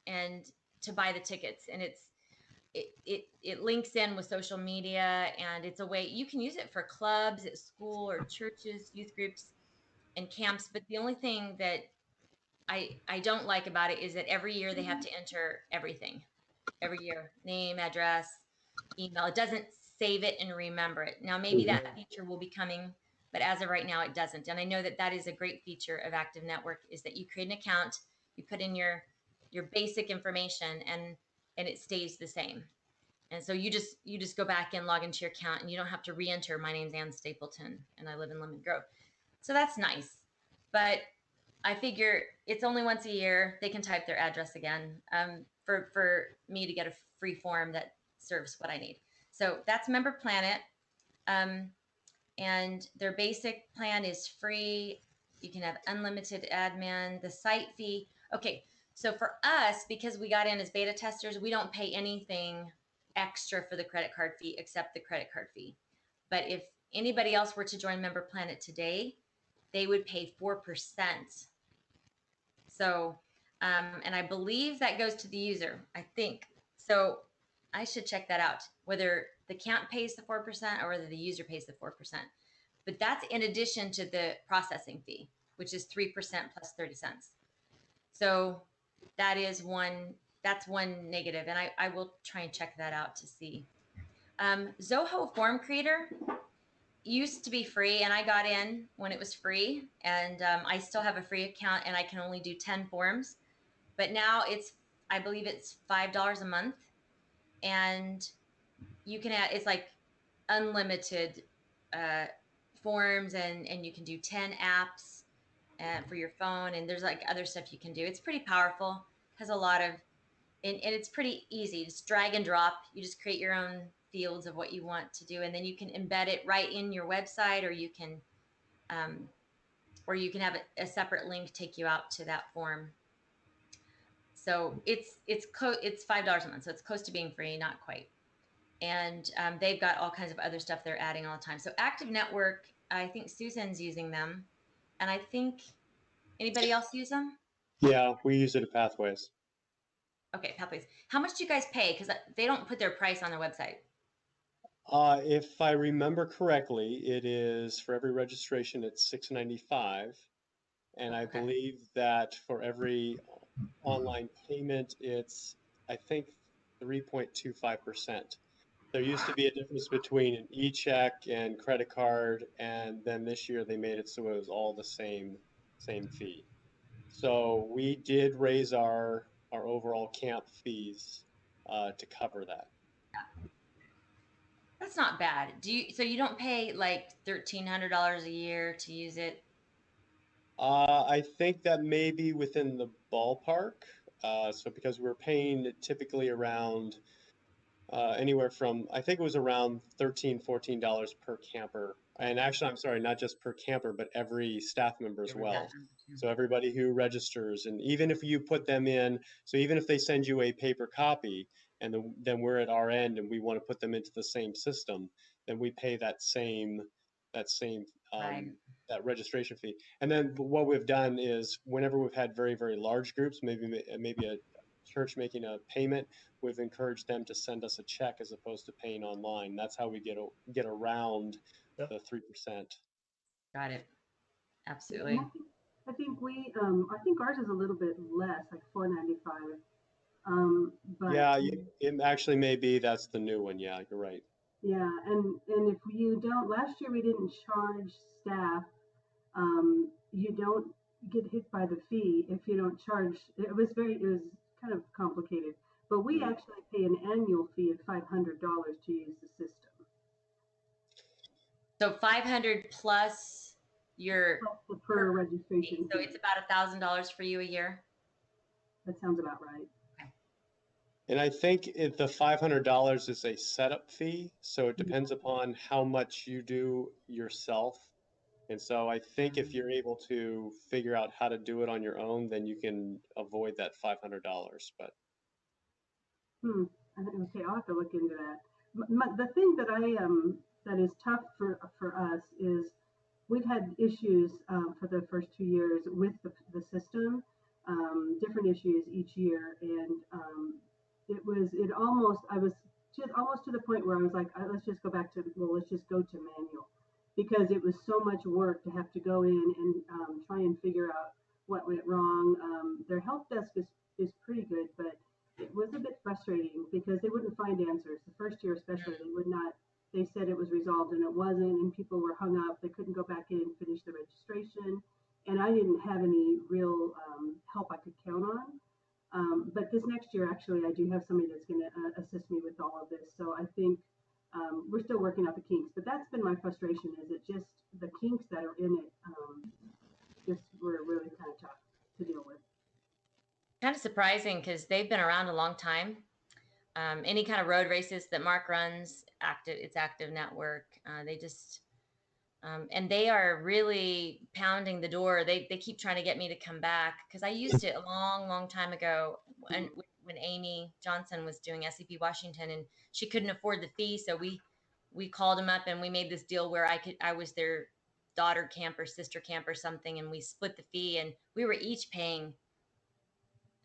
and to buy the tickets. And it links in with social media, and it's a way you can use it for clubs at school or churches, youth groups, and camps. But the only thing that I don't like about it is that every year they have to enter everything. Every year, name, address, email. It doesn't save it and remember it. Now, maybe that feature will be coming, but as of right now, it doesn't. And I know that is a great feature of Active Network, is that you create an account, you put in your basic information, and it stays the same. And so you just go back and log into your account, and you don't have to re-enter. My name's Ann Stapleton, and I live in Lemon Grove. So that's nice. But I figure it's only once a year. They can type their address again for me to get a free form that serves what I need. So that's Member Planet. And their basic plan is free. You can have unlimited admin. The site fee. Okay, so for us, because we got in as beta testers, we don't pay anything extra for the credit card fee except the credit card fee. But if anybody else were to join Member Planet today, they would pay 4%. So, and I believe that goes to the user, I think. So I should check that out, whether the camp pays the 4% or whether the user pays the 4%. But that's in addition to the processing fee, which is 3% plus 30 cents. So that's one negative, and I will try and check that out to see. Zoho Form Creator used to be free, and I got in when it was free, and I still have a free account, and I can only do 10 forms. But now I believe it's $5 a month, and you can it's like unlimited forms, and you can do 10 apps for your phone, and there's like other stuff you can do. It's pretty powerful, has a lot of, and it's pretty easy. Just drag and drop. You just create your own fields of what you want to do, and then you can embed it right in your website, or you can have a separate link take you out to that form. So it's $5 a month, so it's close to being free, not quite. And they've got all kinds of other stuff they're adding all the time. So Active Network, I think Susan's using them, and I think anybody else use them? Yeah, we use it at Pathways. Okay, Pathways. How much do you guys pay? Because they don't put their price on their website. If I remember correctly, it is for every registration, it's $6.95, and I Okay. believe that for every online payment, it's I think 3.25%. There used to be a difference between an e-check and credit card, and then this year they made it so it was all the same fee. So we did raise our overall camp fees to cover that. That's not bad. So you don't pay like $1,300 a year to use it? I think that may be within the ballpark. So because we're paying typically around anywhere from, I think it was around $13, $14 per camper. And actually, I'm sorry, not just per camper, but every staff member as well. So everybody who registers, and even if you put them in, so even if they send you a paper copy, and then we're at our end and we want to put them into the same system, then we pay that same Right. that registration fee. And then what we've done is whenever we've had very, very large groups, maybe a church making a payment, we've encouraged them to send us a check as opposed to paying online. That's how we get around Yep. the 3%. Got it. And Absolutely. I think I think ours is a little bit less, like $4.95. But Yeah, it actually may be that's the new one. Yeah, you're right. yeah, and if you don't, last year we didn't charge staff. You don't get hit by the fee if you don't charge. It was kind of complicated, but we Mhm. actually pay an annual fee of $500 to use the system. So 500 plus your Plus the per registration so fee. it's about $1,000 for you a year. That sounds about right. And I think the $500 is a setup fee, so it depends upon how much you do yourself. And so I think if you're able to figure out how to do it on your own, then you can avoid that $500. But Okay, I'll have to look into that. The thing that that is tough for us is we've had issues for the first 2 years with the system, different issues each year, and it almost I was just almost to the point where I was like, let's just go back to let's just go to manual, because it was so much work to have to go in and try and figure out what went wrong. Their help desk is pretty good, but it was a bit frustrating because they wouldn't find answers. The first year especially, they would not. They said it was resolved and it wasn't, and people were hung up. They couldn't go back in and finish the registration, and I didn't have any real help I could count on. But this next year, actually, I do have somebody that's going to assist me with all of this. So I think we're still working out the kinks. But that's been my frustration, is it just the kinks that are in it just were really kind of tough to deal with. Kind of surprising because they've been around a long time. Any kind of road races that Mark runs, it's active network. They just and they are really pounding the door. They keep trying to get me to come back because I used it a long, long time ago when Amy Johnson was doing SCP Washington, and she couldn't afford the fee, so we called them up and we made this deal where I was their daughter camp or sister camp or something, and we split the fee, and we were each paying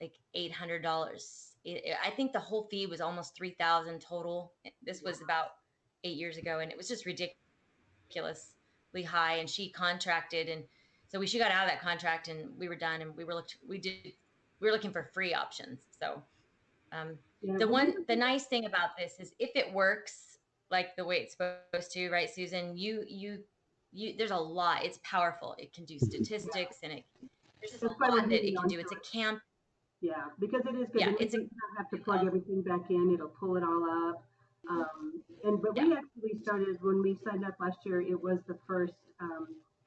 like $800. I think the whole fee was almost 3,000 total. This was about 8 years ago, and it was just ridiculously high. And she contracted, and so she got out of that contract, and we were done. And we were looking for free options. So Yeah, the nice thing about this is if it works like the way it's supposed to, right, Susan? You there's a lot. It's powerful. It can do statistics, and there's just that's a why we're lot that hanging it can on do. to It's a it. camp. Yeah, because it is good. Yeah, And you it's a don't have to plug everything back in. It'll pull it all up. But yeah. we actually started when we signed up last year. It was the first.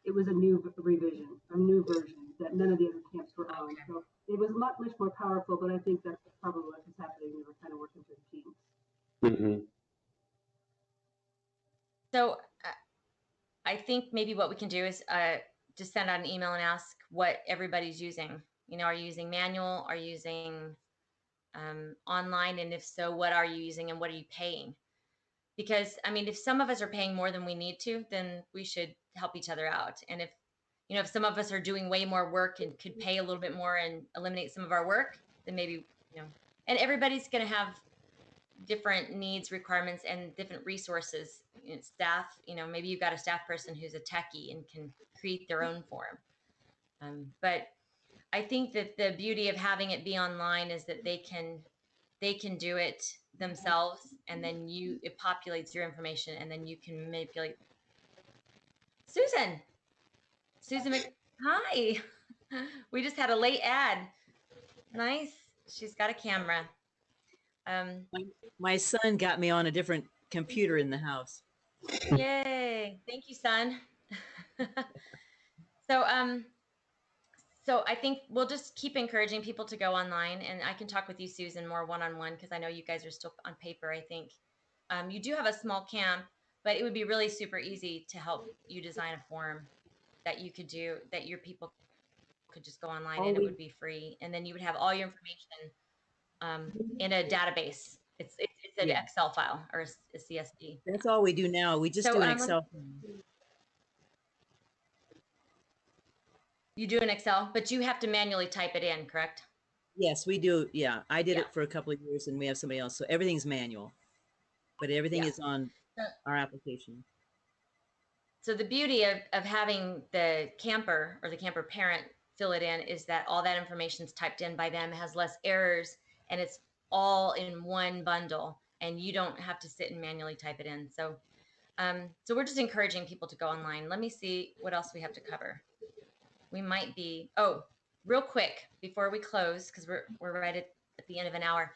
It was a new revision, a new version that none of the other camps were on. Okay. So it was much more powerful. But I think that's probably what was happening. We were kind of working through the kinks. Mhm. So I think maybe what we can do is just send out an email and ask what everybody's using. Are you using manual? Are you using online? And if so, what are you using and what are you paying? Because I mean, if some of us are paying more than we need to, then we should help each other out. And if some of us are doing way more work and could pay a little bit more and eliminate some of our work, then maybe, and everybody's going to have different needs, requirements, and different resources. Staff, maybe you've got a staff person who's a techie and can create their own form. But I think that the beauty of having it be online is that they can they can do it themselves, and then it populates your information, and then you can manipulate. Susan hi. We just had a late ad. Nice. She's got a camera. My son got me on a different computer in the house. Yay. Thank you, son. So, so I think we'll just keep encouraging people to go online, and I can talk with you, Susan, more one-on-one, because I know you guys are still on paper, I think. You do have a small camp, but it would be really super easy to help you design a form that you could do, that your people could just go online, and it would be free. And then you would have all your information in a database. It's an Excel file or a CSV. That's all we do now. We just do an Excel. You do an Excel, but you have to manually type it in, correct? Yes, we do. Yeah, I did it for a couple of years, and we have somebody else. So everything's manual, but everything is on our application. So the beauty of having the camper or the camper parent fill it in is that all that information is typed in by them, has less errors, and it's all in one bundle, and you don't have to sit and manually type it in. So, so we're just encouraging people to go online. Let me see what else we have to cover. We might be, real quick before we close, because we're right at the end of an hour.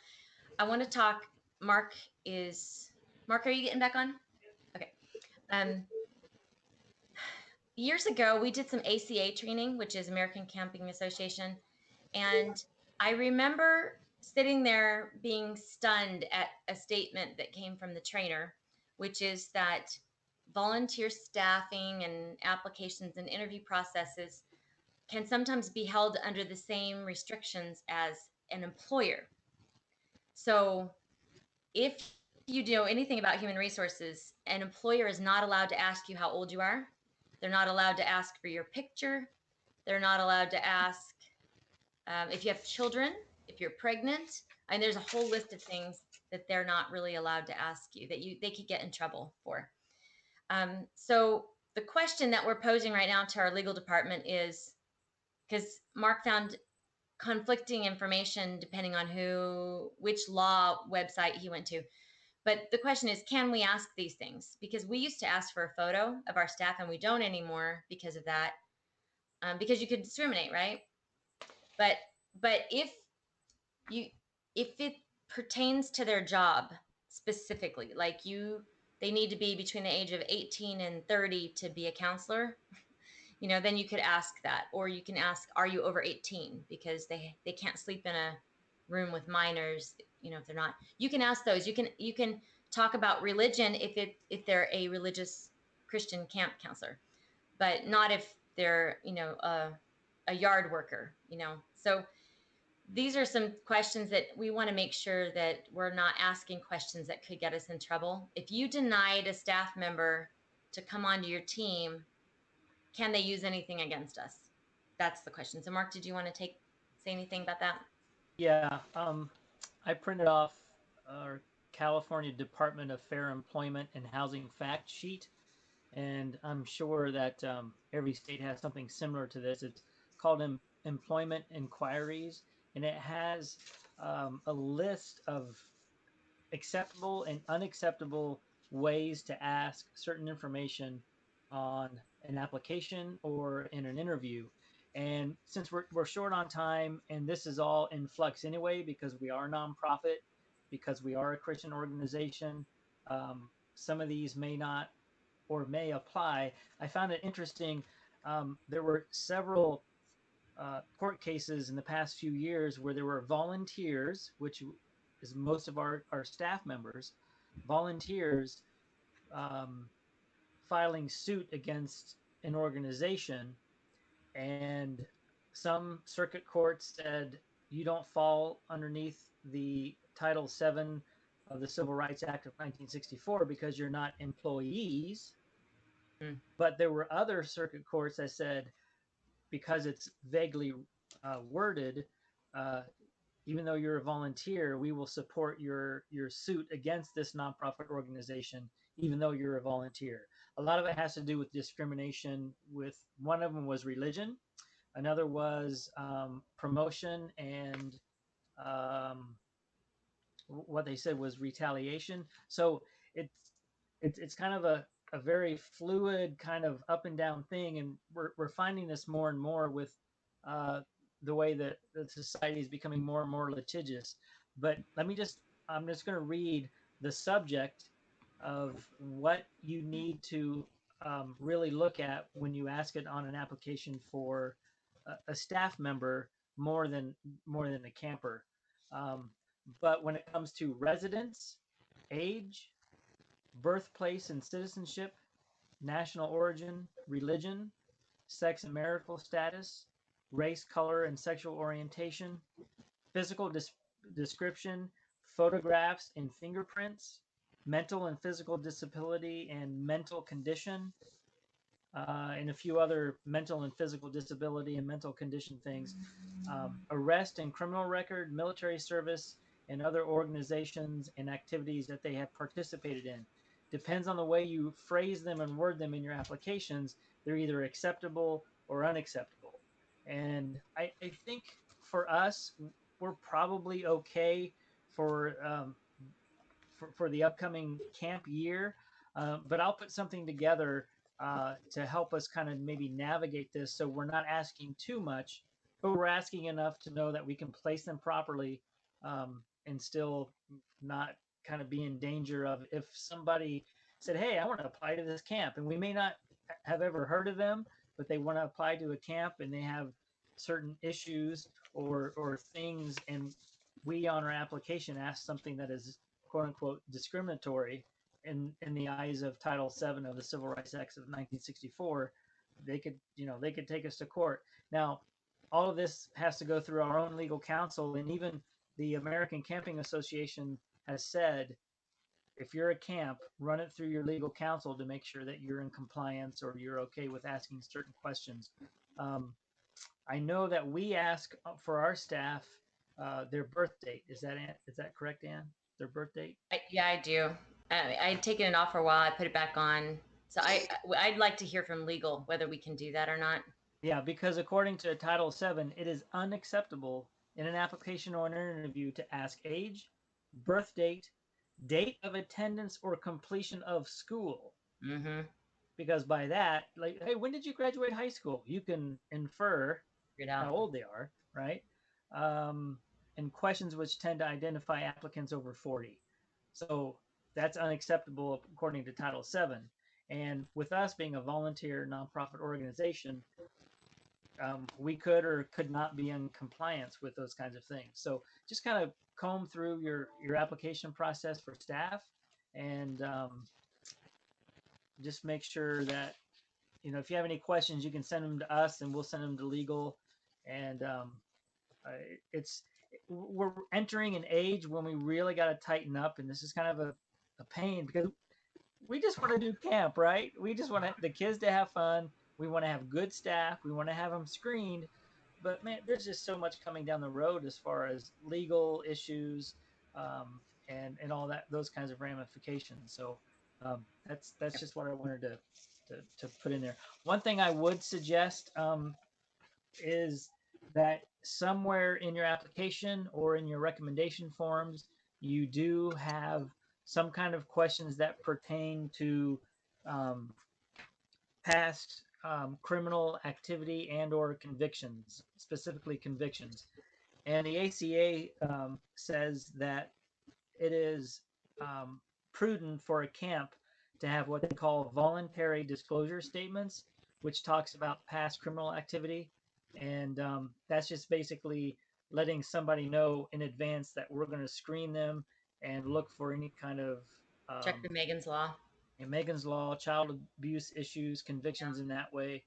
I want to talk. Mark, are you getting back on? Okay. Years ago, we did some ACA training, which is American Camping Association. And I remember sitting there being stunned at a statement that came from the trainer, which is that volunteer staffing and applications and interview processes can sometimes be held under the same restrictions as an employer. So if you know anything about human resources, an employer is not allowed to ask you how old you are. They're not allowed to ask for your picture. They're not allowed to ask if you have children, if you're pregnant. And there's a whole list of things that they're not really allowed to ask you that they could get in trouble for. So the question that we're posing right now to our legal department is, because Mark found conflicting information depending on which law website he went to. But the question is, can we ask these things? Because we used to ask for a photo of our staff, and we don't anymore because of that, because you could discriminate, right? But if it pertains to their job specifically, like they need to be between the age of 18 and 30 to be a counselor, then you could ask that. Or you can ask, are you over 18? Because they can't sleep in a room with minors, if they're not. You can ask those. You can talk about religion if they're a religious Christian camp counselor, but not if they're, a yard worker, So these are some questions that we want to make sure that we're not asking questions that could get us in trouble. If you denied a staff member to come onto your team, can they use anything against us? That's the question. So Mark, did you want to say anything about that? Yeah, I printed off our California Department of Fair Employment and Housing fact sheet, and I'm sure that every state has something similar to this. It's called Employment Inquiries, and it has a list of acceptable and unacceptable ways to ask certain information on an application or in an interview. And since we're short on time, and this is all in flux anyway, because we are a nonprofit, because we are a Christian organization, some of these may not or may apply. I found it interesting. There were several court cases in the past few years where there were volunteers, which is most of our staff members, volunteers filing suit against an organization. And some circuit courts said you don't fall underneath the Title VII of the Civil Rights Act of 1964 because you're not employees. But there were other circuit courts that said, because it's vaguely worded, even though you're a volunteer, we will support your suit against this nonprofit organization, even though you're a volunteer. A lot of it has to do with discrimination. One of them was religion, another was promotion and what they said was retaliation. So it's kind of a very fluid kind of up and down thing, and we're finding this more and more with the way that the society is becoming more and more litigious. But I'm just going to read the subject of what you need to really look at when you ask it on an application for a staff member more than a camper. Um, but when it comes to residence, age, birthplace and citizenship, national origin, religion, sex and marital status, race, color, and sexual orientation, physical description, photographs and fingerprints, mental and physical disability and mental condition, and a few other mental and physical disability and mental condition things, arrest and criminal record, military service, and other organizations and activities that they have participated in. Depends on the way you phrase them and word them in your applications, they're either acceptable or unacceptable. And I think for us, we're probably okay for the upcoming camp year. But I'll put something together to help us kind of maybe navigate this, so we're not asking too much, but we're asking enough to know that we can place them properly, and still not kind of be in danger of, if somebody said, hey, I want to apply to this camp, and we may not have ever heard of them, but they want to apply to a camp and they have certain issues or things, and we on our application ask something that is quote unquote discriminatory in the eyes of Title VII of the Civil Rights Act of 1964, they could take us to court. Now, all of this has to go through our own legal counsel, and even the American Camping Association has said, if you're a camp, run it through your legal counsel to make sure that you're in compliance or you're okay with asking certain questions. I know that we ask for our staff their birth date. Is that correct, Ann? Their birth date? Yeah, I do. I'd taken it off for a while. I put it back on. So I'd like to hear from legal whether we can do that or not. Yeah, because according to Title VII, it is unacceptable in an application or an interview to ask age, birth date, date of attendance or completion of school. Mm-hmm. Because by that, like, hey, when did you graduate high school? You can infer how old they are, right? And questions which tend to identify applicants over 40. So that's unacceptable according to Title VII. And with us being a volunteer nonprofit organization, we could or could not be in compliance with those kinds of things. So just kind of comb through your application process for staff, and just make sure that, if you have any questions, you can send them to us and we'll send them to legal. And we're entering an age when we really got to tighten up, and this is kind of a pain, because we just want to do camp, right? We just want the kids to have fun. We want to have good staff. We want to have them screened. But man, there's just so much coming down the road as far as legal issues, and all those kinds of ramifications. So that's just what I wanted to put in there. One thing I would suggest is that somewhere in your application or in your recommendation forms, you do have some kind of questions that pertain to past criminal activity and or convictions, specifically convictions. And the ACA says that it is prudent for a camp to have what they call voluntary disclosure statements, which talks about past criminal activity. And that's just basically letting somebody know in advance that we're going to screen them and look for any kind of check the Megan's Law. Megan's Law, child abuse issues, convictions in that way.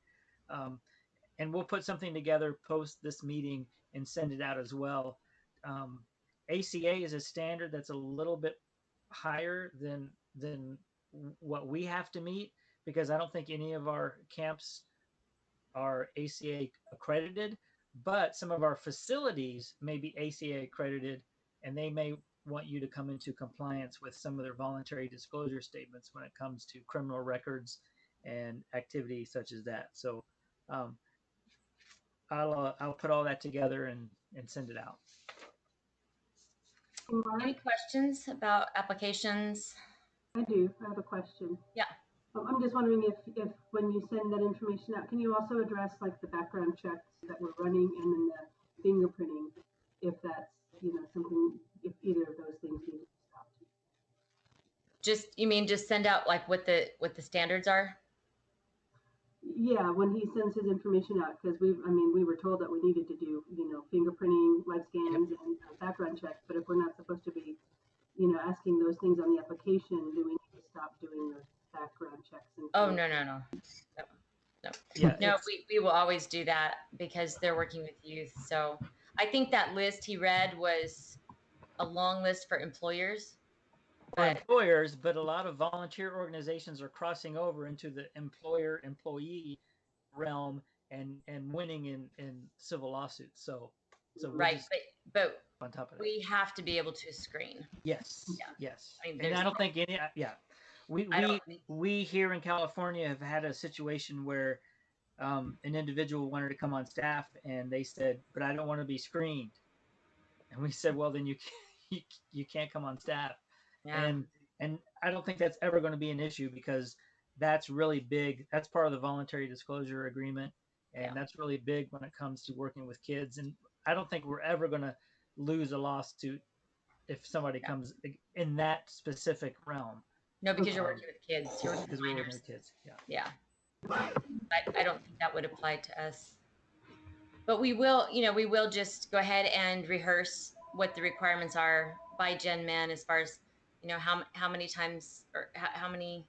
And we'll put something together post this meeting and send it out as well. ACA is a standard that's a little bit higher than what we have to meet, because I don't think any of our camps are ACA accredited, but some of our facilities may be ACA accredited, and they may want you to come into compliance with some of their voluntary disclosure statements when it comes to criminal records and activities such as that. So I'll put all that together and send it out. Any questions about applications? I do. I have a question. Yeah. I'm just wondering if when you send that information out, can you also address like the background checks that we're running and then the fingerprinting, if that's, something, if either of those things need to be stopped? You mean just send out like what the standards are? Yeah, when he sends his information out, because we were told that we needed to do, fingerprinting, light scans, and background checks. But if we're not supposed to be, asking those things on the application, do we need to stop doing those background checks? Oh, no. Yeah. No, we will always do that because they're working with youth. So I think that list he read was a long list for employers. For employers, but a lot of volunteer organizations are crossing over into the employer-employee realm and winning in civil lawsuits. So right, but on top of that, we have to be able to screen. Yes. Yeah. Yes. I mean, and I don't think any. Yeah. We here in California have had a situation where an individual wanted to come on staff and they said, "But I don't want to be screened." And we said, "Well, then you can't come on staff." Yeah. And I don't think that's ever going to be an issue because that's really big. That's part of the voluntary disclosure agreement, and that's really big when it comes to working with kids. And I don't think we're ever going to lose a lawsuit if somebody comes in that specific realm. No, because you're working with kids. You're working because we're working with kids. Yeah. Yeah. I don't think that would apply to us. But we will just go ahead and rehearse what the requirements are by GenMin as far as, how many times or how many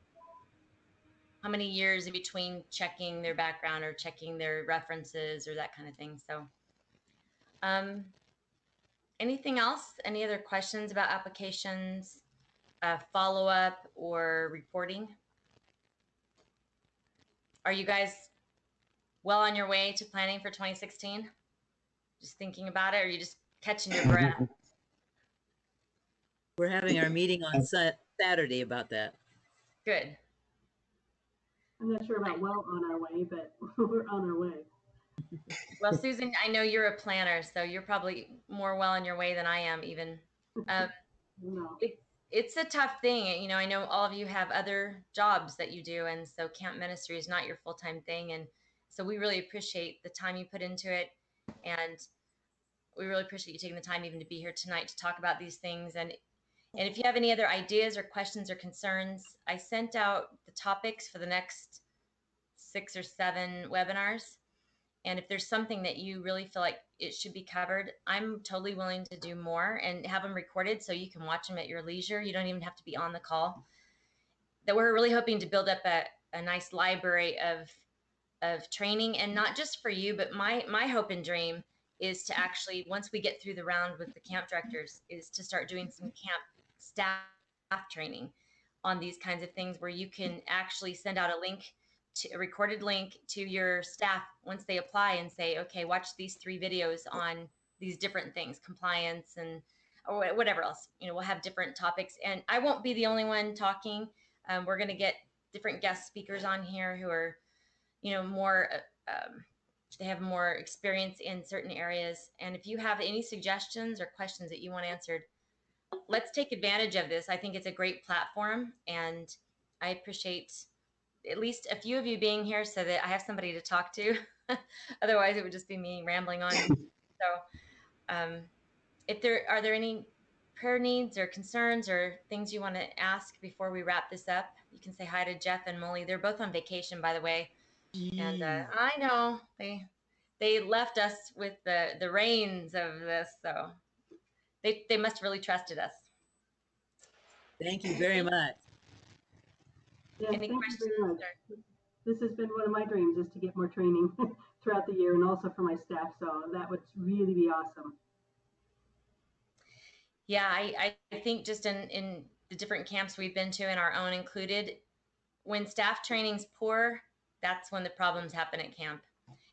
years in between checking their background or checking their references or that kind of thing. So, anything else? Any other questions about applications, follow-up, or reporting? Are you guys well on your way to planning for 2016? Just thinking about it, or are you just catching your breath? We're having our meeting on Saturday about that. Good. I'm not sure about well on our way, but we're on our way. Well, Susan, I know you're a planner, so you're probably more well on your way than I am even. No. It's a tough thing. I know all of you have other jobs that you do, and so Camp Ministry is not your full-time thing. And so we really appreciate the time you put into it. And we really appreciate you taking the time even to be here tonight to talk about these things. And if you have any other ideas or questions or concerns, I sent out the topics for the next 6 or 7 webinars. And if there's something that you really feel like it should be covered, I'm totally willing to do more and have them recorded so you can watch them at your leisure. You don't even have to be on the call. That we're really hoping to build up a nice library of training, and not just for you, but my hope and dream is to actually, once we get through the round with the camp directors, is to start doing some camp staff training on these kinds of things where you can actually send out a recorded link to your staff once they apply and say, okay, watch these 3 videos on these different things, compliance or whatever else. We'll have different topics, and I won't be the only one talking. We're going to get different guest speakers on here who are, more, they have more experience in certain areas. And if you have any suggestions or questions that you want answered, let's take advantage of this. I think it's a great platform, and I appreciate at least a few of you being here so that I have somebody to talk to. Otherwise, it would just be me rambling on. So, are there any prayer needs or concerns or things you want to ask before we wrap this up? You can say hi to Jeff and Molly. They're both on vacation, by the way. And I know they left us with the reins of this, so they must have really trusted us. Thank you very much. Yes, Any thank questions? you very much. This has been one of my dreams, is to get more training throughout the year, and also for my staff. So that would really be awesome. Yeah, I think just in the different camps we've been to, and our own included, when staff training's poor, that's when the problems happen at camp.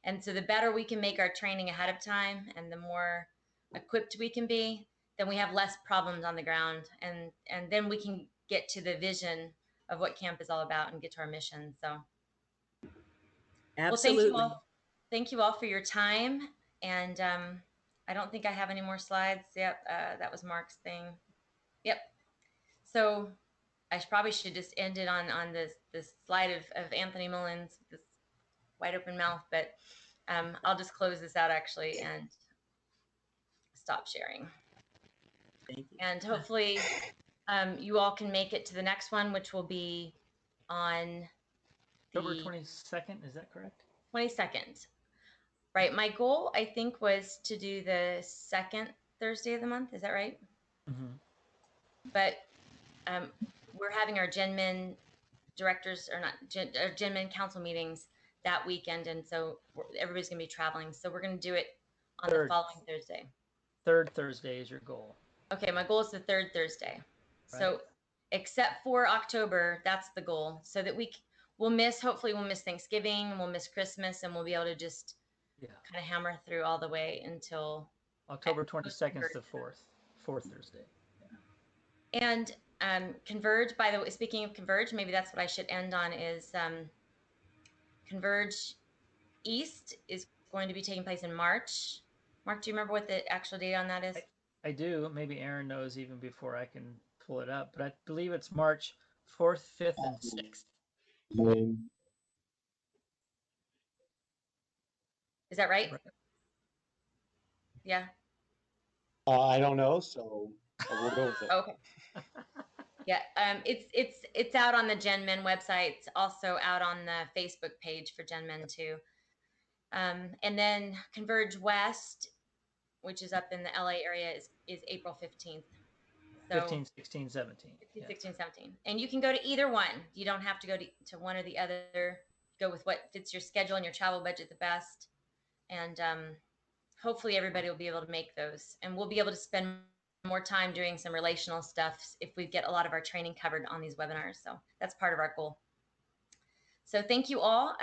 And so the better we can make our training ahead of time and the more equipped we can be, then we have less problems on the ground. And then we can get to the vision of what camp is all about and get to our mission. So Absolutely. Well, thank you all for your time. And I don't think I have any more slides. Yep, that was Mark's thing. Yep. So I probably should just end it on this slide of Anthony Mullins, this wide open mouth, but I'll just close this out actually and stop sharing. Thank you. And hopefully you all can make it to the next one, which will be on October the 22nd, is that correct? 22nd. Right. My goal, I think, was to do the second Thursday of the month. Is that right? Mm-hmm. But we're having our GenMin directors, or not, GenMin council meetings that weekend. And so everybody's going to be traveling. So we're going to do it on the following Thursday. Third Thursday is your goal. Okay. My goal is the third Thursday. Right. So except for October, that's the goal. So that hopefully we'll miss Thanksgiving, and we'll miss Christmas, and we'll be able to just kind of hammer through all the way until October 22nd is the fourth Thursday. Yeah. And Converge, by the way, speaking of Converge, maybe that's what I should end on, is Converge East is going to be taking place in March. Mark, do you remember what the actual date on that is? I do. Maybe Aaron knows even before I can pull it up, but I believe it's March 4th, 5th, and 6th. Is that right? Yeah. I don't know, so we'll go with it. Okay. Yeah. It's out on the GenMin website. It's also out on the Facebook page for GenMin too. And then Converge West, which is up in the LA area, is April 15th. So 15, 16, 17. 15, 16, 17. And you can go to either one. You don't have to go to one or the other. Go with what fits your schedule and your travel budget the best. And hopefully everybody will be able to make those. And we'll be able to spend more time doing some relational stuff if we get a lot of our training covered on these webinars. So that's part of our goal. So thank you all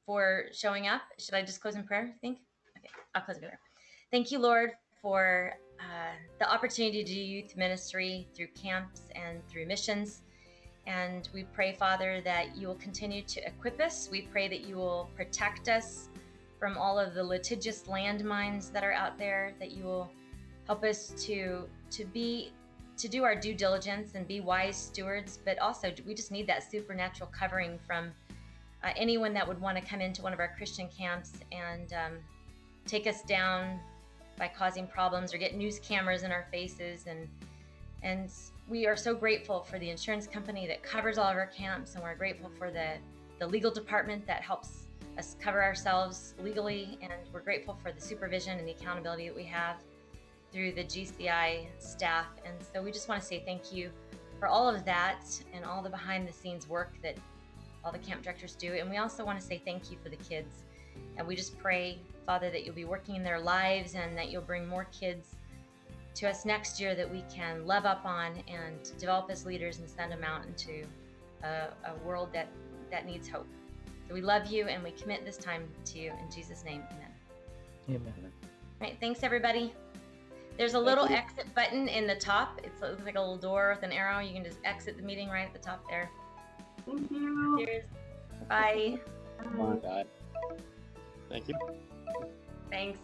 for showing up. Should I just close in prayer, I think? Okay, I'll close in prayer. Thank you, Lord, for the opportunity to do youth ministry through camps and through missions. And we pray, Father, that you will continue to equip us. We pray that you will protect us from all of the litigious landmines that are out there, that you will help us to do our due diligence and be wise stewards. But also, we just need that supernatural covering from anyone that would want to come into one of our Christian camps and take us down by causing problems or get news cameras in our faces. And we are so grateful for the insurance company that covers all of our camps, and we're grateful for the legal department that helps us cover ourselves legally, and we're grateful for the supervision and the accountability that we have through the GCI staff. And so we just want to say thank you for all of that and all the behind the scenes work that all the camp directors do. And we also want to say thank you for the kids. And we just pray, Father, that you'll be working in their lives and that you'll bring more kids to us next year that we can love up on and develop as leaders and send them out into a world that needs hope. So we love you and we commit this time to you. In Jesus' name, amen. Amen. All right, thanks everybody. There's a little exit button in the top. It looks like a little door with an arrow. You can just exit the meeting right at the top there. Thank you. Cheers. Bye. Bye. Thank you. Thanks.